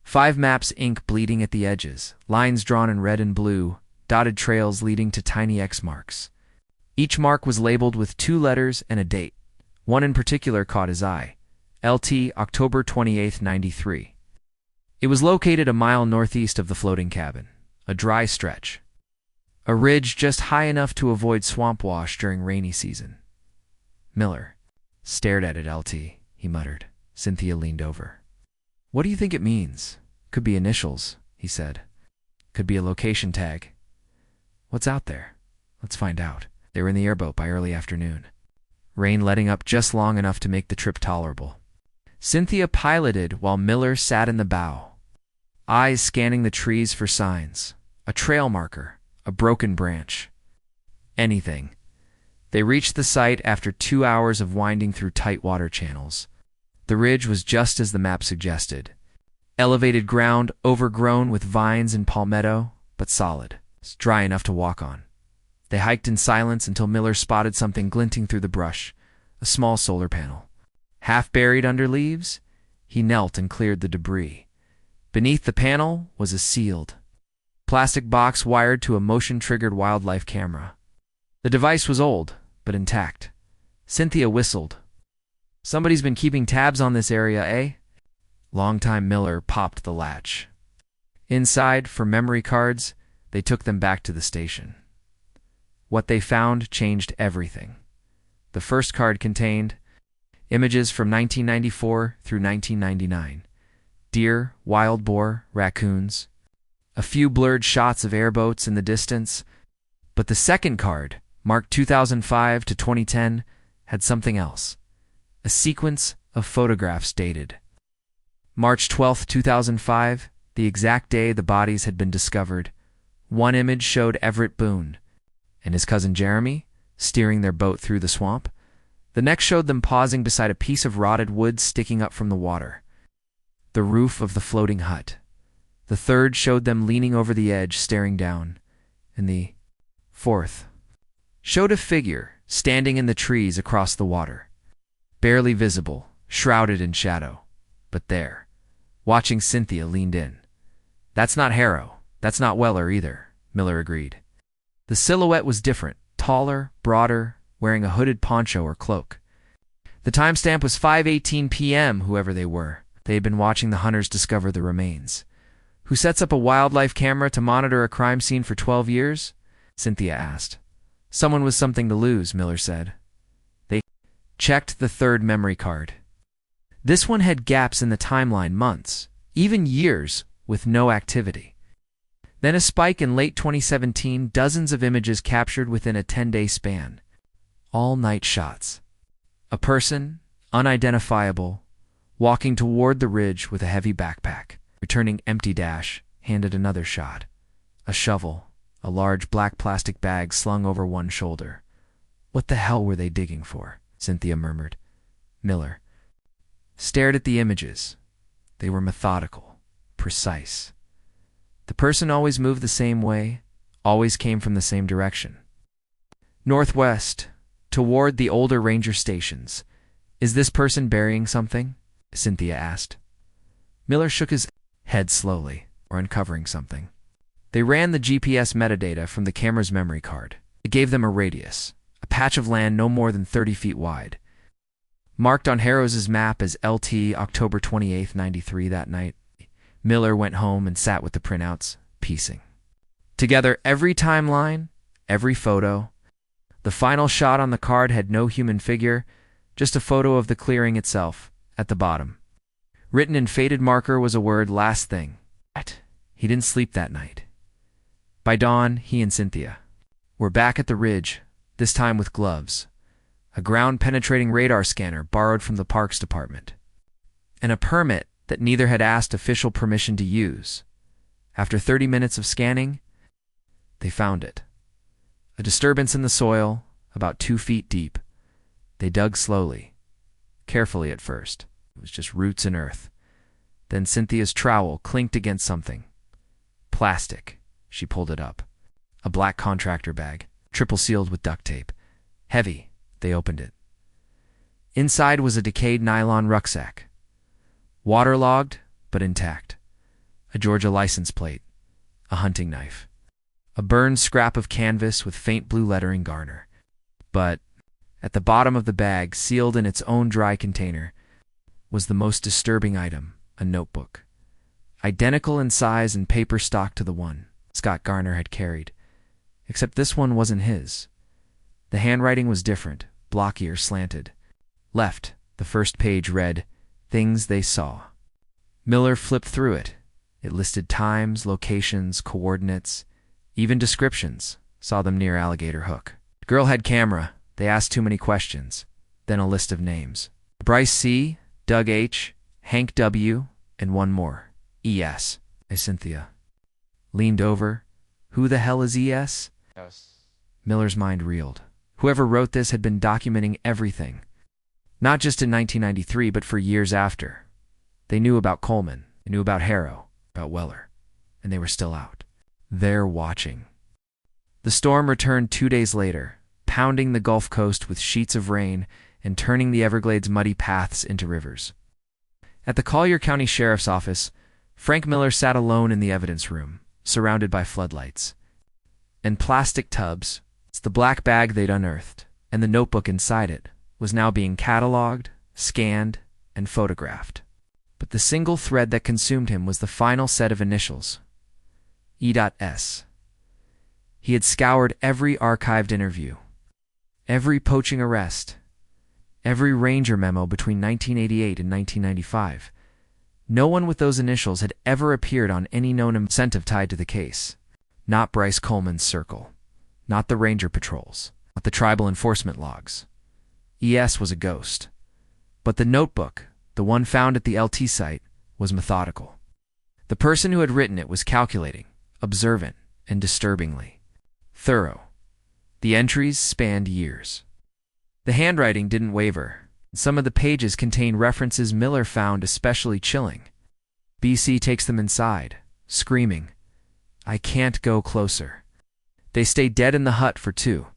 5 maps, ink bleeding at the edges, lines drawn in red and blue, dotted trails leading to tiny X marks. Each mark was labeled with 2 letters and a date. One in particular caught his eye. LT, October 28, 93. It was located a mile northeast of the floating cabin, a dry stretch. A ridge just high enough to avoid swamp wash during rainy season. Miller stared at it. LT, he muttered. Cynthia leaned over. What do you think it means? Could be initials, he said. Could be a location tag. What's out there? Let's find out. They were in the airboat by early afternoon. Rain letting up just long enough to make the trip tolerable. Cynthia piloted while Miller sat in the bow, eyes scanning the trees for signs. A trail marker, a broken branch. Anything. They reached the site after 2 hours of winding through tight water channels. The ridge was just as the map suggested. Elevated ground, overgrown with vines and palmetto, but solid. Dry enough to walk on. They hiked in silence until Miller spotted something glinting through the brush, a small solar panel. Half buried under leaves, he knelt and cleared the debris. Beneath the panel was a sealed plastic box wired to a motion-triggered wildlife camera. The device was old, but intact. Cynthia whistled. Somebody's been keeping tabs on this area, eh? Longtime Miller popped the latch. Inside, for memory cards, they took them back to the station. What they found changed everything. The first card contained images from 1994 through 1999. Deer, wild boar, raccoons. A few blurred shots of airboats in the distance. But the second card, marked 2005 to 2010, had something else. A sequence of photographs dated March 12, 2005, the exact day the bodies had been discovered. One image showed Everett Boone and his cousin Jeremy steering their boat through the swamp. The next showed them pausing beside a piece of rotted wood sticking up from the water, the roof of the floating hut. The third showed them leaning over the edge, staring down. And the fourth showed a figure standing in the trees across the water, barely visible, shrouded in shadow. But there, watching Cynthia, leaned in. That's not Harrow. That's not Weller either, Miller agreed. The silhouette was different, taller, broader, wearing a hooded poncho or cloak. The timestamp was 5:18 p.m., whoever they were. They had been watching the hunters discover the remains. Who sets up a wildlife camera to monitor a crime scene for 12 years? Cynthia asked. Someone with something to lose, Miller said. They checked the third memory card. This one had gaps in the timeline, months, even years, with no activity. Then a spike in late 2017, dozens of images captured within a 10-day span. All night shots. A person, unidentifiable, walking toward the ridge with a heavy backpack. Returning empty dash, handed another shot. A shovel, a large black plastic bag slung over one shoulder. What the hell were they digging for? Cynthia murmured. Miller stared at the images. They were methodical, precise. The person always moved the same way, always came from the same direction. Northwest, toward the older ranger stations. Is this person burying something? Cynthia asked. Miller shook his head slowly, or uncovering something. They ran the GPS metadata from the camera's memory card. It gave them a radius, a patch of land no more than 30 feet wide. Marked on Harrow's map as LT October 28, 93 that night, Miller went home and sat with the printouts, piecing together every timeline, every photo, The final shot on the card had no human figure, just a photo of the clearing itself, at the bottom. Written in faded marker was a word, "last thing." He didn't sleep that night. By dawn, he and Cynthia were back at the ridge, this time with gloves, a ground-penetrating radar scanner borrowed from the Parks Department, and a permit that neither had asked official permission to use. After 30 minutes of scanning, they found it. A disturbance in the soil, about 2 feet deep. They dug slowly, carefully at first. It was just roots and earth. Then Cynthia's trowel clinked against something. Plastic. She pulled it up. A black contractor bag, triple sealed with duct tape. Heavy. They opened it. Inside was a decayed nylon rucksack. Waterlogged, but intact. A Georgia license plate. A hunting knife. A burned scrap of canvas with faint blue lettering Garner. But at the bottom of the bag, sealed in its own dry container, was the most disturbing item, a notebook. Identical in size and paper stock to the one Scott Garner had carried, except this one wasn't his. The handwriting was different, blocky or slanted. Left, the first page read, "Things They Saw." Miller flipped through it. It listed times, locations, coordinates, even descriptions. Saw them near Alligator Hook. The girl had camera. They asked too many questions. Then a list of names. Bryce C., Doug H., Hank W., and one more. E.S. Cynthia leaned over. Who the hell is E.S.? Yes. Miller's mind reeled. Whoever wrote this had been documenting everything. Not just in 1993, but for years after. They knew about Coleman. They knew about Harrow, about Weller. And they were still out. They're watching. The storm returned 2 days later, pounding the Gulf Coast with sheets of rain and turning the Everglades' muddy paths into rivers. At the Collier County Sheriff's Office, Frank Miller sat alone in the evidence room, surrounded by floodlights. And plastic tubs, it's the black bag they'd unearthed, and the notebook inside it, was now being cataloged, scanned, and photographed. But the single thread that consumed him was the final set of initials. E.S. He had scoured every archived interview, every poaching arrest, every ranger memo between 1988 and 1995. No one with those initials had ever appeared on any known incentive tied to the case. Not Bryce Coleman's circle, not the ranger patrols, not the tribal enforcement logs. E.S. was a ghost. But the notebook, the one found at the LT site, was methodical. The person who had written it was calculating, observant, and disturbingly thorough. The entries spanned years. The handwriting didn't waver. Some of the pages contained references Miller found especially chilling. BC takes them inside, screaming, "I can't go closer." They stay dead in the hut for 2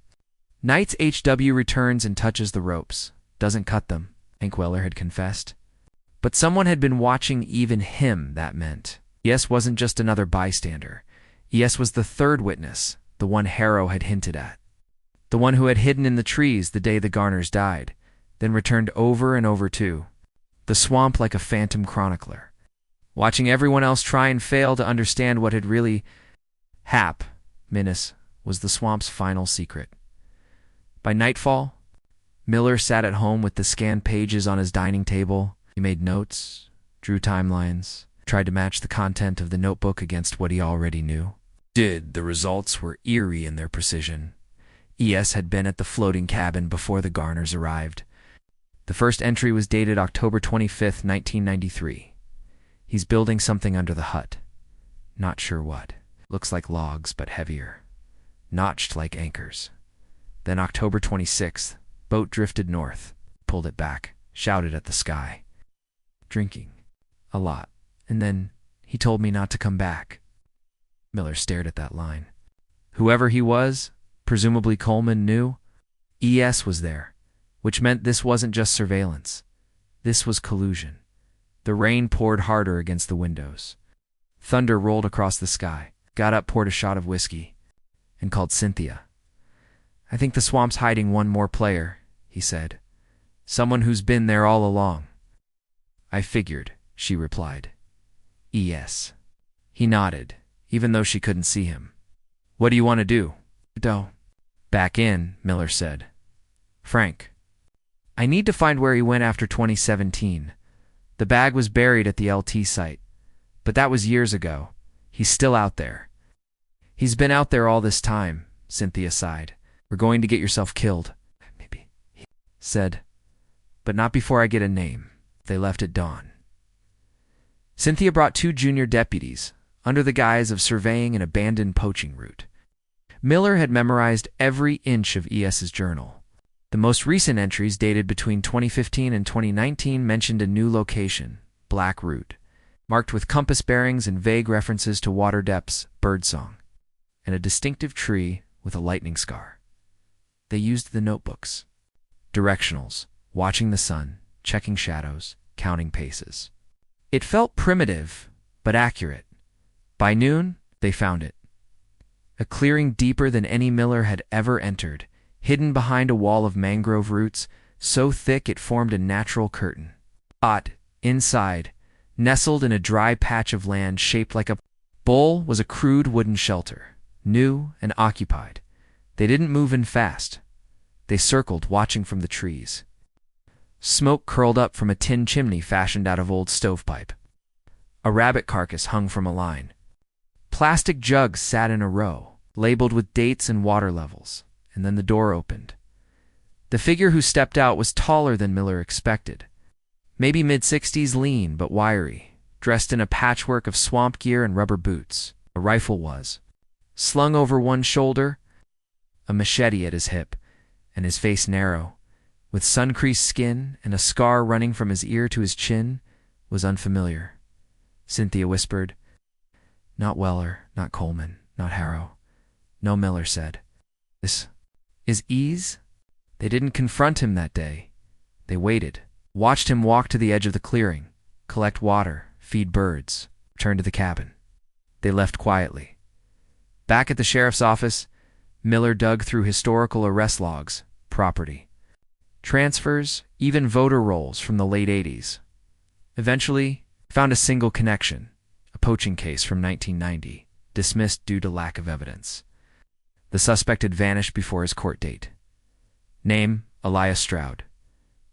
nights. HW returns and touches the ropes. Doesn't cut them, Hank Weller had confessed. But someone had been watching even him, that meant. ES wasn't just another bystander. ES was the third witness, the one Harrow had hinted at. The one who had hidden in the trees the day the Garners died, then returned over and over to the swamp like a phantom chronicler, watching everyone else try and fail to understand what had really Minus was the swamp's final secret. By nightfall, Miller sat at home with the scanned pages on his dining table. He made notes, drew timelines, tried to match the content of the notebook against what he already knew. The results were eerie in their precision. ES had been at the floating cabin before the Garners arrived. The first entry was dated October 25th, 1993. He's building something under the hut. Not sure what. Looks like logs, but heavier. Notched like anchors. Then October 26th, boat drifted north, pulled it back, shouted at the sky. Drinking. A lot. And then he told me not to come back. Miller stared at that line. Whoever he was, presumably Coleman, knew ES was there, which meant this wasn't just surveillance. This was collusion. The rain poured harder against the windows. Thunder rolled across the sky. Got up, poured a shot of whiskey, and called Cynthia. "I think the swamp's hiding one more player," he said. "Someone who's been there all along." "I figured," she replied. "ES." He nodded, even though she couldn't see him. "What do you want to do?" Back in, Miller said. Frank. I need to find where he went after 2017. The bag was buried at the LT site. But that was years ago. He's still out there. He's been out there all this time, Cynthia sighed. We're going to get yourself killed, maybe, he said. But not before I get a name. They left at dawn. Cynthia brought 2 junior deputies, under the guise of surveying an abandoned poaching route. Miller had memorized every inch of ES's journal. The most recent entries, dated between 2015 and 2019, mentioned a new location, Black Root, marked with compass bearings and vague references to water depths, birdsong, and a distinctive tree with a lightning scar. They used the notebooks. Directionals, watching the sun, checking shadows, counting paces. It felt primitive, but accurate. By noon, they found it. A clearing deeper than any Miller had ever entered, hidden behind a wall of mangrove roots, so thick it formed a natural curtain. Inside, nestled in a dry patch of land shaped like a bowl, was a crude wooden shelter, new and occupied. They didn't move in fast. They circled, watching from the trees. Smoke curled up from a tin chimney fashioned out of old stovepipe. A rabbit carcass hung from a line. Plastic jugs sat in a row, labeled with dates and water levels, and then the door opened. The figure who stepped out was taller than Miller expected. Maybe mid-60s, lean but wiry, dressed in a patchwork of swamp gear and rubber boots. A rifle was slung over one shoulder, a machete at his hip, and his face narrow, with sun-creased skin and a scar running from his ear to his chin, was unfamiliar. Cynthia whispered, "Not Weller, not Coleman, not Harrow." "No," Miller said. "This is Ease?" They didn't confront him that day. They waited, watched him walk to the edge of the clearing, collect water, feed birds, return to the cabin. They left quietly. Back at the sheriff's office, Miller dug through historical arrest logs, property, transfers, even voter rolls from the late 80s. Eventually, found a single connection, a poaching case from 1990, dismissed due to lack of evidence. The suspect had vanished before his court date. Name, Elias Stroud.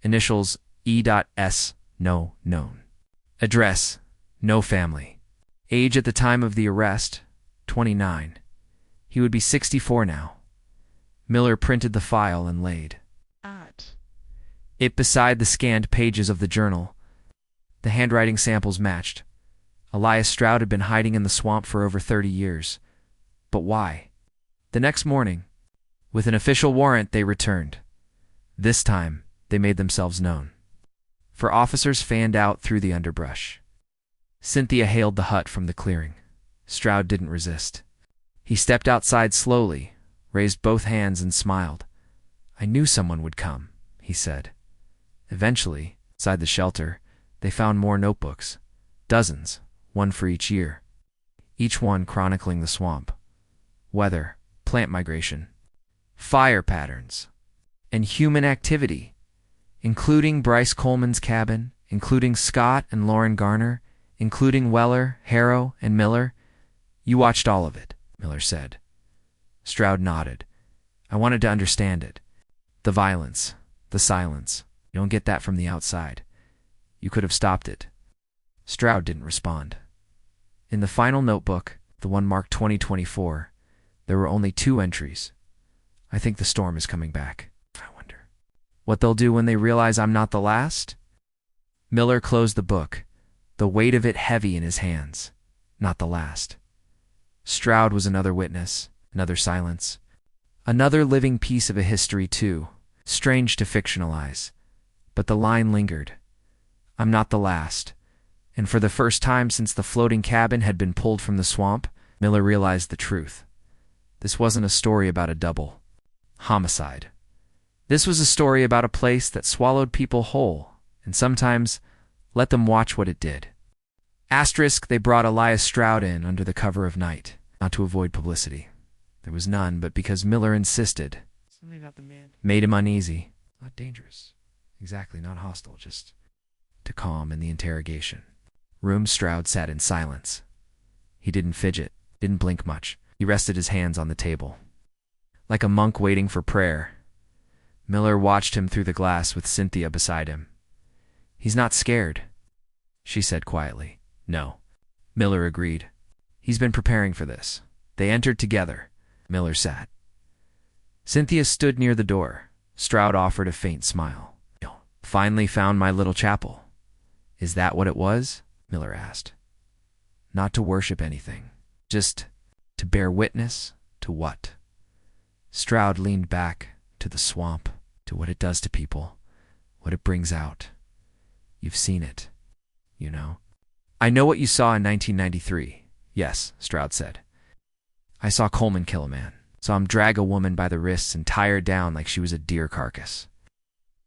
Initials, E.S. No known. Address, no family. Age at the time of the arrest, 29. He would be 64 now. Miller printed the file and laid it beside the scanned pages of the journal. The handwriting samples matched. Elias Stroud had been hiding in the swamp for over 30 years. But why? The next morning, with an official warrant, they returned. This time, they made themselves known. For officers fanned out through the underbrush. Cynthia hailed the hut from the clearing. Stroud didn't resist. He stepped outside slowly, raised both hands and smiled. "I knew someone would come," he said. Eventually, inside the shelter, they found more notebooks. Dozens, one for each year. Each one chronicling the swamp. Weather, plant migration, fire patterns, and human activity, including Bryce Coleman's cabin, including Scott and Lauren Garner, including Weller, Harrow, and Miller. "You watched all of it," Miller said. Stroud nodded. "I wanted to understand it. The violence, the silence. You don't get that from the outside. You could have stopped it." Stroud didn't respond. In the final notebook, the one marked 2024, there were only 2 entries. "I think the storm is coming back. I wonder what they'll do when they realize I'm not the last?" Miller closed the book, the weight of it heavy in his hands. Not the last. Stroud was another witness, another silence. Another living piece of a history, too. Strange to fictionalize. But the line lingered. "I'm not the last." And for the first time since the floating cabin had been pulled from the swamp, Miller realized the truth. This wasn't a story about a double homicide. This was a story about a place that swallowed people whole, and sometimes let them watch what it did. Asterisk, they brought Elias Stroud in under the cover of night, not to avoid publicity. There was none, but because Miller insisted. Something about the man made him uneasy. Not dangerous. Exactly, not hostile, just to calm in the interrogation. Room Stroud sat in silence. He didn't fidget, didn't blink much. He rested his hands on the table. like a monk waiting for prayer. Miller watched him through the glass with Cynthia beside him. "He's not scared," she said quietly. "No," Miller agreed. "He's been preparing for this." They entered together. Miller sat. Cynthia stood near the door. Stroud offered a faint smile. "Finally found my little chapel." "Is that what it was?" Miller asked. "Not to worship anything. Just to bear witness to what?" Stroud leaned back to the swamp, to what it does to people, what it brings out. "You've seen it, you know." "I know what you saw in 1993. Yes," Stroud said. "I saw Coleman kill a man. Saw him drag a woman by the wrists and tie her down like she was a deer carcass.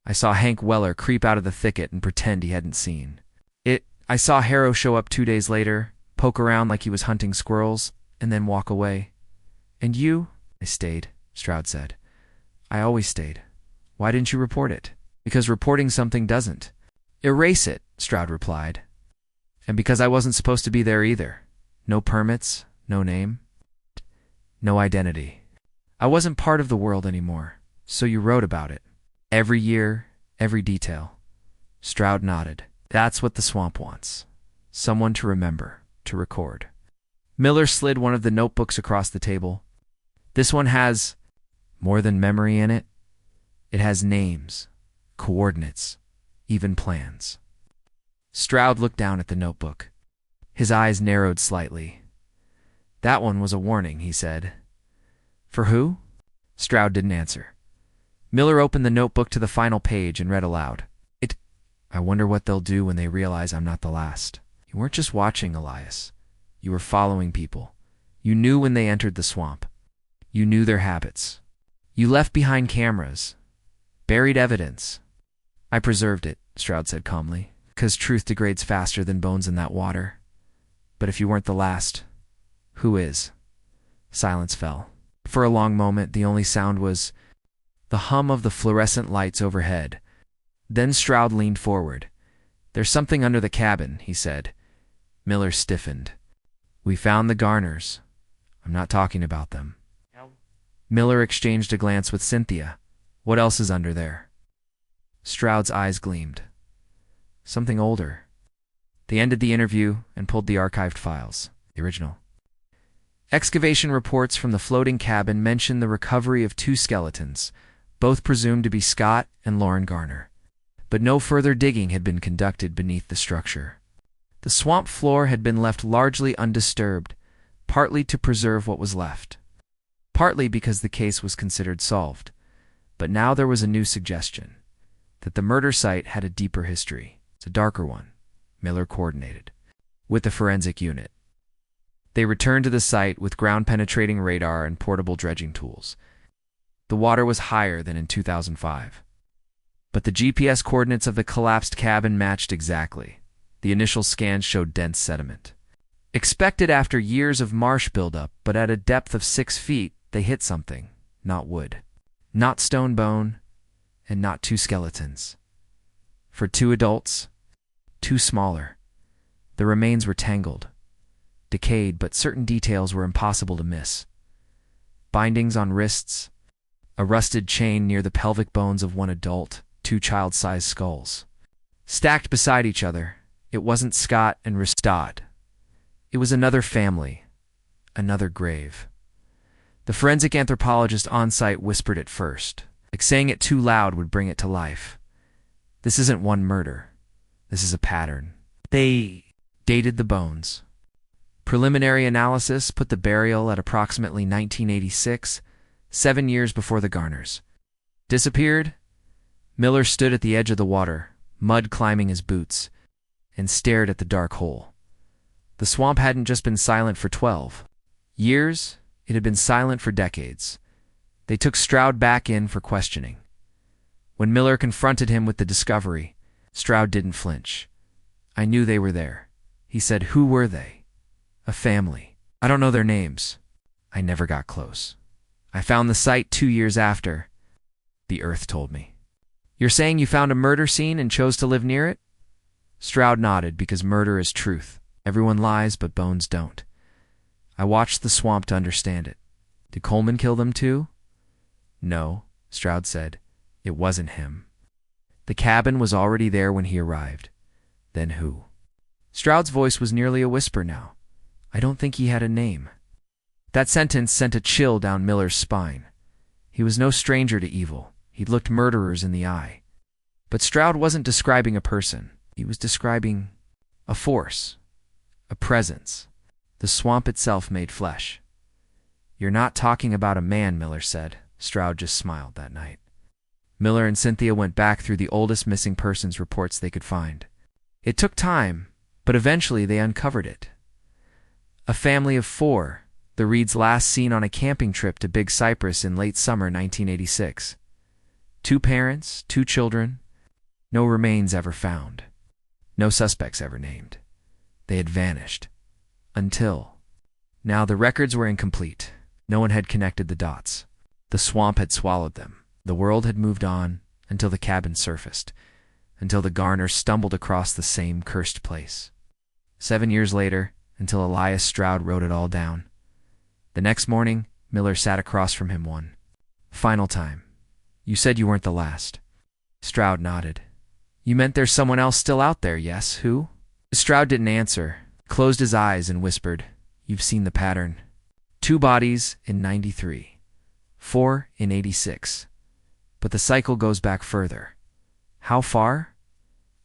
I saw Hank Weller creep out of the thicket and pretend he hadn't seen it. I saw Harrow show up 2 days later, poke around like he was hunting squirrels, and then walk away. And you?" "I stayed," Stroud said. "I always stayed. Why didn't you report it?" "Because reporting something doesn't erase it," Stroud replied. "And because I wasn't supposed to be there either. No permits, no name, no identity. I wasn't part of the world anymore, so you wrote about it. Every year, every detail." Stroud nodded. "That's what the swamp wants. Someone to remember, to record." Miller slid one of the notebooks across the table. "This one has more than memory in it. It has names, coordinates, even plans." Stroud looked down at the notebook. His eyes narrowed slightly. "That one was a warning," he said. "For who?" Stroud didn't answer. Miller opened the notebook to the final page and read aloud. "I wonder what they'll do when they realize I'm not the last. You weren't just watching, Elias. You were following people. You knew when they entered the swamp. You knew their habits. You left behind cameras, buried evidence." "I preserved it," Stroud said calmly, "because truth degrades faster than bones in that water. But if you weren't the last, who is?" Silence fell. For a long moment, the only sound was the hum of the fluorescent lights overhead. Then Stroud leaned forward. "There's something under the cabin," he said. Miller stiffened. "We found the Garners. I'm not talking about them." Miller exchanged a glance with Cynthia. "What else is under there?" Stroud's eyes gleamed. "Something older." They ended the interview and pulled the archived files, the original. Excavation reports from the floating cabin mentioned the recovery of 2 skeletons, both presumed to be Scott and Lauren Garner. But no further digging had been conducted beneath the structure. The swamp floor had been left largely undisturbed, partly to preserve what was left, partly because the case was considered solved. But now there was a new suggestion, that the murder site had a deeper history. It's a darker one, Miller coordinated, with the forensic unit. They returned to the site with ground-penetrating radar and portable dredging tools. The water was higher than in 2005. But the GPS coordinates of the collapsed cabin matched exactly. The initial scans showed dense sediment. Expected after years of marsh buildup, but at a depth of 6 feet, they hit something, not wood, not stone bone, and not 2 skeletons. For 2 adults, 2 smaller. The remains were tangled, decayed, but certain details were impossible to miss. Bindings on wrists, a rusted chain near the pelvic bones of 1 adult, 2 child-sized skulls. Stacked beside each other, it wasn't Scott and Ristad. It was another family, another grave. The forensic anthropologist on site whispered it first, like saying it too loud would bring it to life. "This isn't one murder. This is a pattern." They dated the bones. Preliminary analysis put the burial at approximately 1986, 7 years before the Garners. Disappeared? Miller stood at the edge of the water, mud climbing his boots, and stared at the dark hole. The swamp hadn't just been silent for 12 years, it had been silent for decades. They took Stroud back in for questioning. When Miller confronted him with the discovery, Stroud didn't flinch. "I knew they were there." He said, "Who were they?" "A family. I don't know their names. I never got close. I found the site 2 years after. The Earth told me." "You're saying you found a murder scene and chose to live near it?" Stroud nodded, because murder is truth. Everyone lies, but bones don't. I watched the swamp to understand it. Did Coleman kill them too? No, Stroud said. It wasn't him. The cabin was already there when he arrived. Then who? Stroud's voice was nearly a whisper now. I don't think he had a name. That sentence sent a chill down Miller's spine. He was no stranger to evil. He'd looked murderers in the eye. But Stroud wasn't describing a person. He was describing a force, a presence. The swamp itself made flesh. You're not talking about a man, Miller said. Stroud just smiled that night. Miller and Cynthia went back through the oldest missing persons reports they could find. It took time, but eventually they uncovered it. A family of 4, the Reeds last seen on a camping trip to Big Cypress in late summer 1986. 2 parents, 2 children. No remains ever found. No suspects ever named. They had vanished. Until. Now the records were incomplete. No one had connected the dots. The swamp had swallowed them. The world had moved on until the cabin surfaced, until the Garners stumbled across the same cursed place. 7 years later, until Elias Stroud wrote it all down. The next morning, Miller sat across from him one final time. You said you weren't the last. Stroud nodded. You meant there's someone else still out there, yes? Who? Stroud didn't answer, closed his eyes and whispered, You've seen the pattern. 2 bodies in 93. 4 in 86. But the cycle goes back further. How far?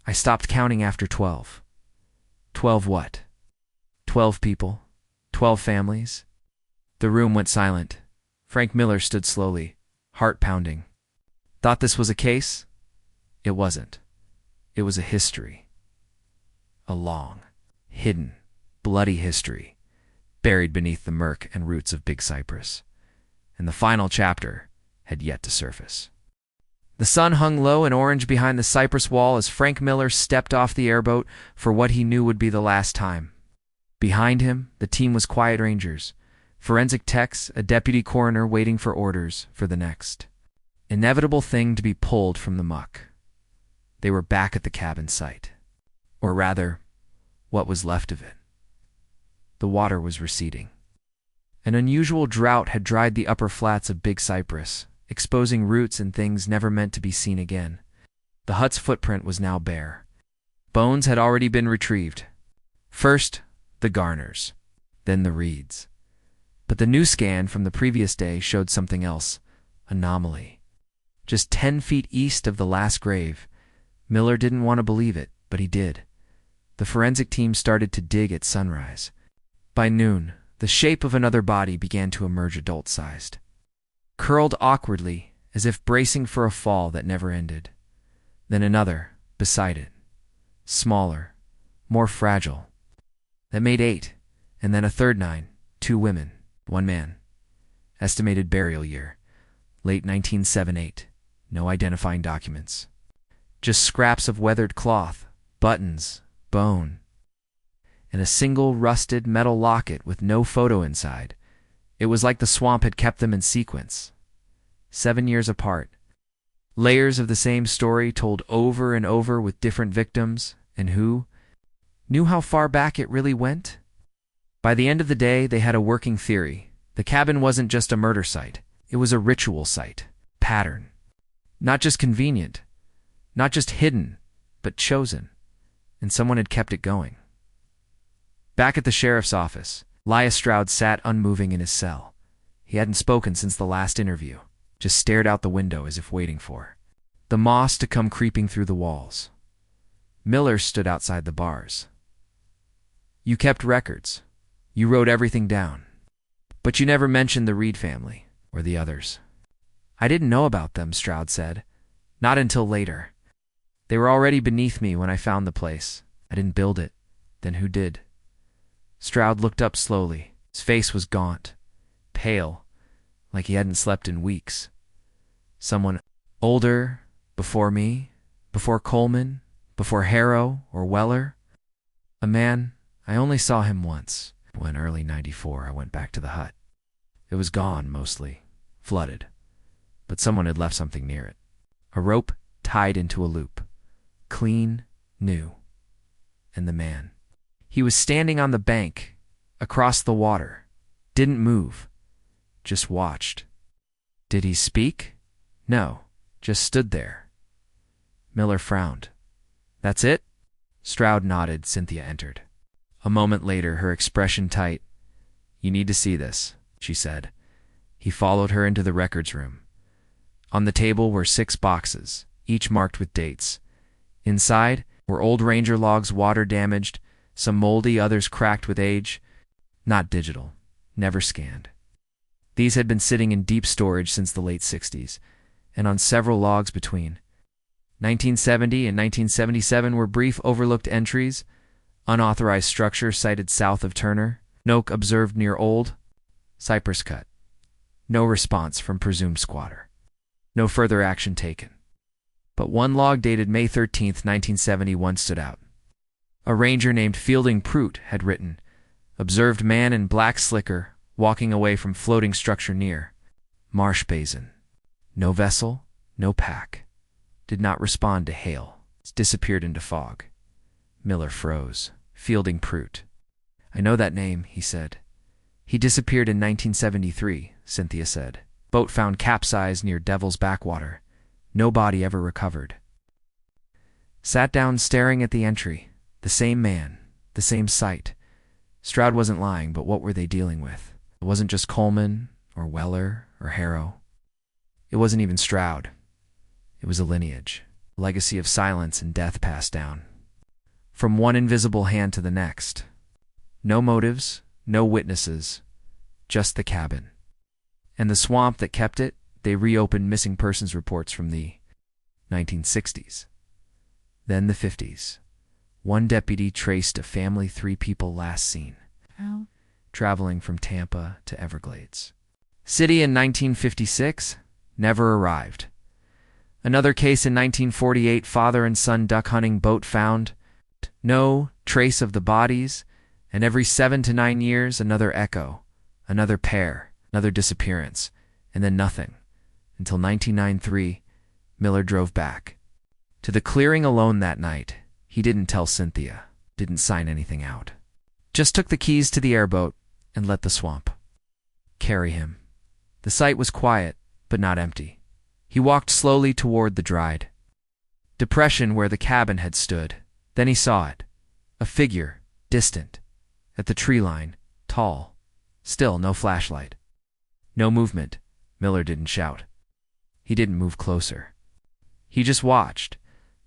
I stopped counting after 12. 12 what? 12 people? 12 families? The room went silent. Frank Miller stood slowly, heart pounding. Thought this was a case? It wasn't. It was a history. A long, hidden, bloody history, buried beneath the murk and roots of Big Cypress. And the final chapter had yet to surface. The sun hung low and orange behind the cypress wall as Frank Miller stepped off the airboat for what he knew would be the last time. Behind him, the team was quiet rangers, forensic techs, a deputy coroner waiting for orders for the next inevitable thing to be pulled from the muck. They were back at the cabin site. Or rather, what was left of it. The water was receding. An unusual drought had dried the upper flats of Big Cypress, exposing roots and things never meant to be seen again. The hut's footprint was now bare. Bones had already been retrieved. First, the Garners, then the Reeds. But the new scan from the previous day showed something else, anomaly. Just 10 feet east of the last grave. Miller didn't want to believe it, but he did. The forensic team started to dig at sunrise. By noon, the shape of another body began to emerge adult-sized. Curled awkwardly, as if bracing for a fall that never ended. Then another, beside it. Smaller, more fragile. That made 8, and then a third 9, 2 women, 1 man. Estimated burial year, late 1978. No identifying documents. Just scraps of weathered cloth, buttons, bone, and a single rusted metal locket with no photo inside. It was like the swamp had kept them in sequence. 7 years apart. Layers of the same story told over and over with different victims, and who knew how far back it really went? By the end of the day, they had a working theory. The cabin wasn't just a murder site. It was a ritual site. Pattern. Not just convenient. Not just hidden, but chosen. And someone had kept it going. Back at the sheriff's office, Elias Stroud sat unmoving in his cell. He hadn't spoken since the last interview, just stared out the window as if waiting for the moss to come creeping through the walls. Miller stood outside the bars. You kept records. You wrote everything down. But you never mentioned the Reed family, or the others. I didn't know about them, Stroud said. Not until later. They were already beneath me when I found the place. I didn't build it. Then who did? Stroud looked up slowly. His face was gaunt, pale, like he hadn't slept in weeks. Someone older, before me, before Coleman, before Harrow or Weller. A man, I only saw him once. When early 94, I went back to the hut. It was gone, mostly, flooded. But someone had left something near it. A rope tied into a loop. Clean, new. And the man. He was standing on the bank, across the water. Didn't move. Just watched. Did he speak? No, just stood there. Miller frowned. That's it? Stroud nodded. Cynthia entered. A moment later, her expression tight. You need to see this, she said. He followed her into the records room. On the table were 6 boxes, each marked with dates. Inside were old ranger logs, water damaged, some moldy, others cracked with age. Not digital, never scanned. These had been sitting in deep storage since the late 60s, and on several logs between 1970 and 1977 were brief overlooked entries. Unauthorized structure sighted south of Turner. Noke observed near old Cypress cut. No response from presumed squatter. No further action taken. But one log dated May 13, 1971 stood out. A ranger named Fielding Prout had written, observed man in black slicker walking away from floating structure near marsh basin. No vessel, no pack. Did not respond to hail. Disappeared into fog. Miller froze. Fielding Prout. I know that name, he said. He disappeared in 1973, Cynthia said. Boat found capsized near Devil's Backwater. No body ever recovered. Sat down staring at the entry. The same man. The same site. Stroud wasn't lying, but what were they dealing with? It wasn't just Coleman, or Weller, or Harrow. It wasn't even Stroud. It was a lineage. A legacy of silence and death passed down. From one invisible hand to the next. No motives, no witnesses, just the cabin. And the swamp that kept it. They reopened missing persons reports from the 1960s. Then the 50s. One deputy traced a family 3 people last seen. How? Traveling from Tampa to Everglades. City in 1956, never arrived. Another case in 1948, father and son duck hunting boat found. No trace of the bodies, and every 7 to 9 years, another echo, another pair, another disappearance, and then nothing. Until 1993, Miller drove back. To the clearing alone that night. He didn't tell Cynthia, didn't sign anything out. Just took the keys to the airboat and let the swamp carry him. The site was quiet, but not empty. He walked slowly toward the dried depression where the cabin had stood. Then he saw it. A figure, distant, at the tree line, tall. Still no flashlight. No movement. Miller didn't shout. He didn't move closer. He just watched.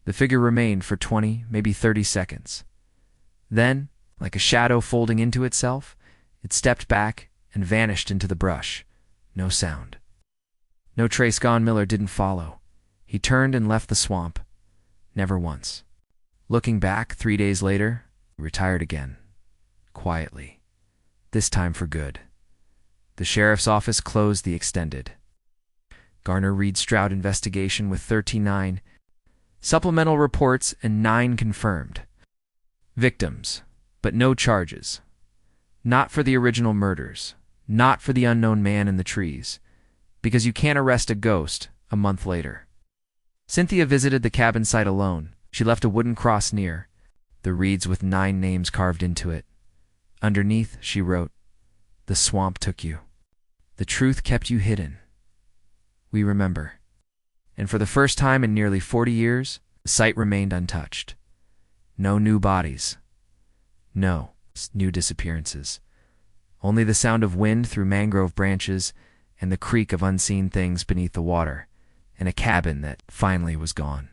The figure remained for 20, maybe 30 seconds. Then, like a shadow folding into itself, it stepped back and vanished into the brush. No sound. No trace gone. Miller didn't follow. He turned and left the swamp. Never once. Looking back 3 days later, he retired again. Quietly. This time for good. The sheriff's office closed the extended Garner Reed Stroud investigation with 39 supplemental reports and 9 confirmed victims, but no charges. Not for the original murders, not for the unknown man in the trees, because you can't arrest a ghost a month later. Cynthia visited the cabin site alone. She left a wooden cross near, the reeds with 9 names carved into it. Underneath, she wrote, "The swamp took you. The truth kept you hidden. We remember." And for the first time in nearly 40 years, the site remained untouched. No new bodies. No new disappearances. Only the sound of wind through mangrove branches and the creak of unseen things beneath the water, and a cabin that finally was gone.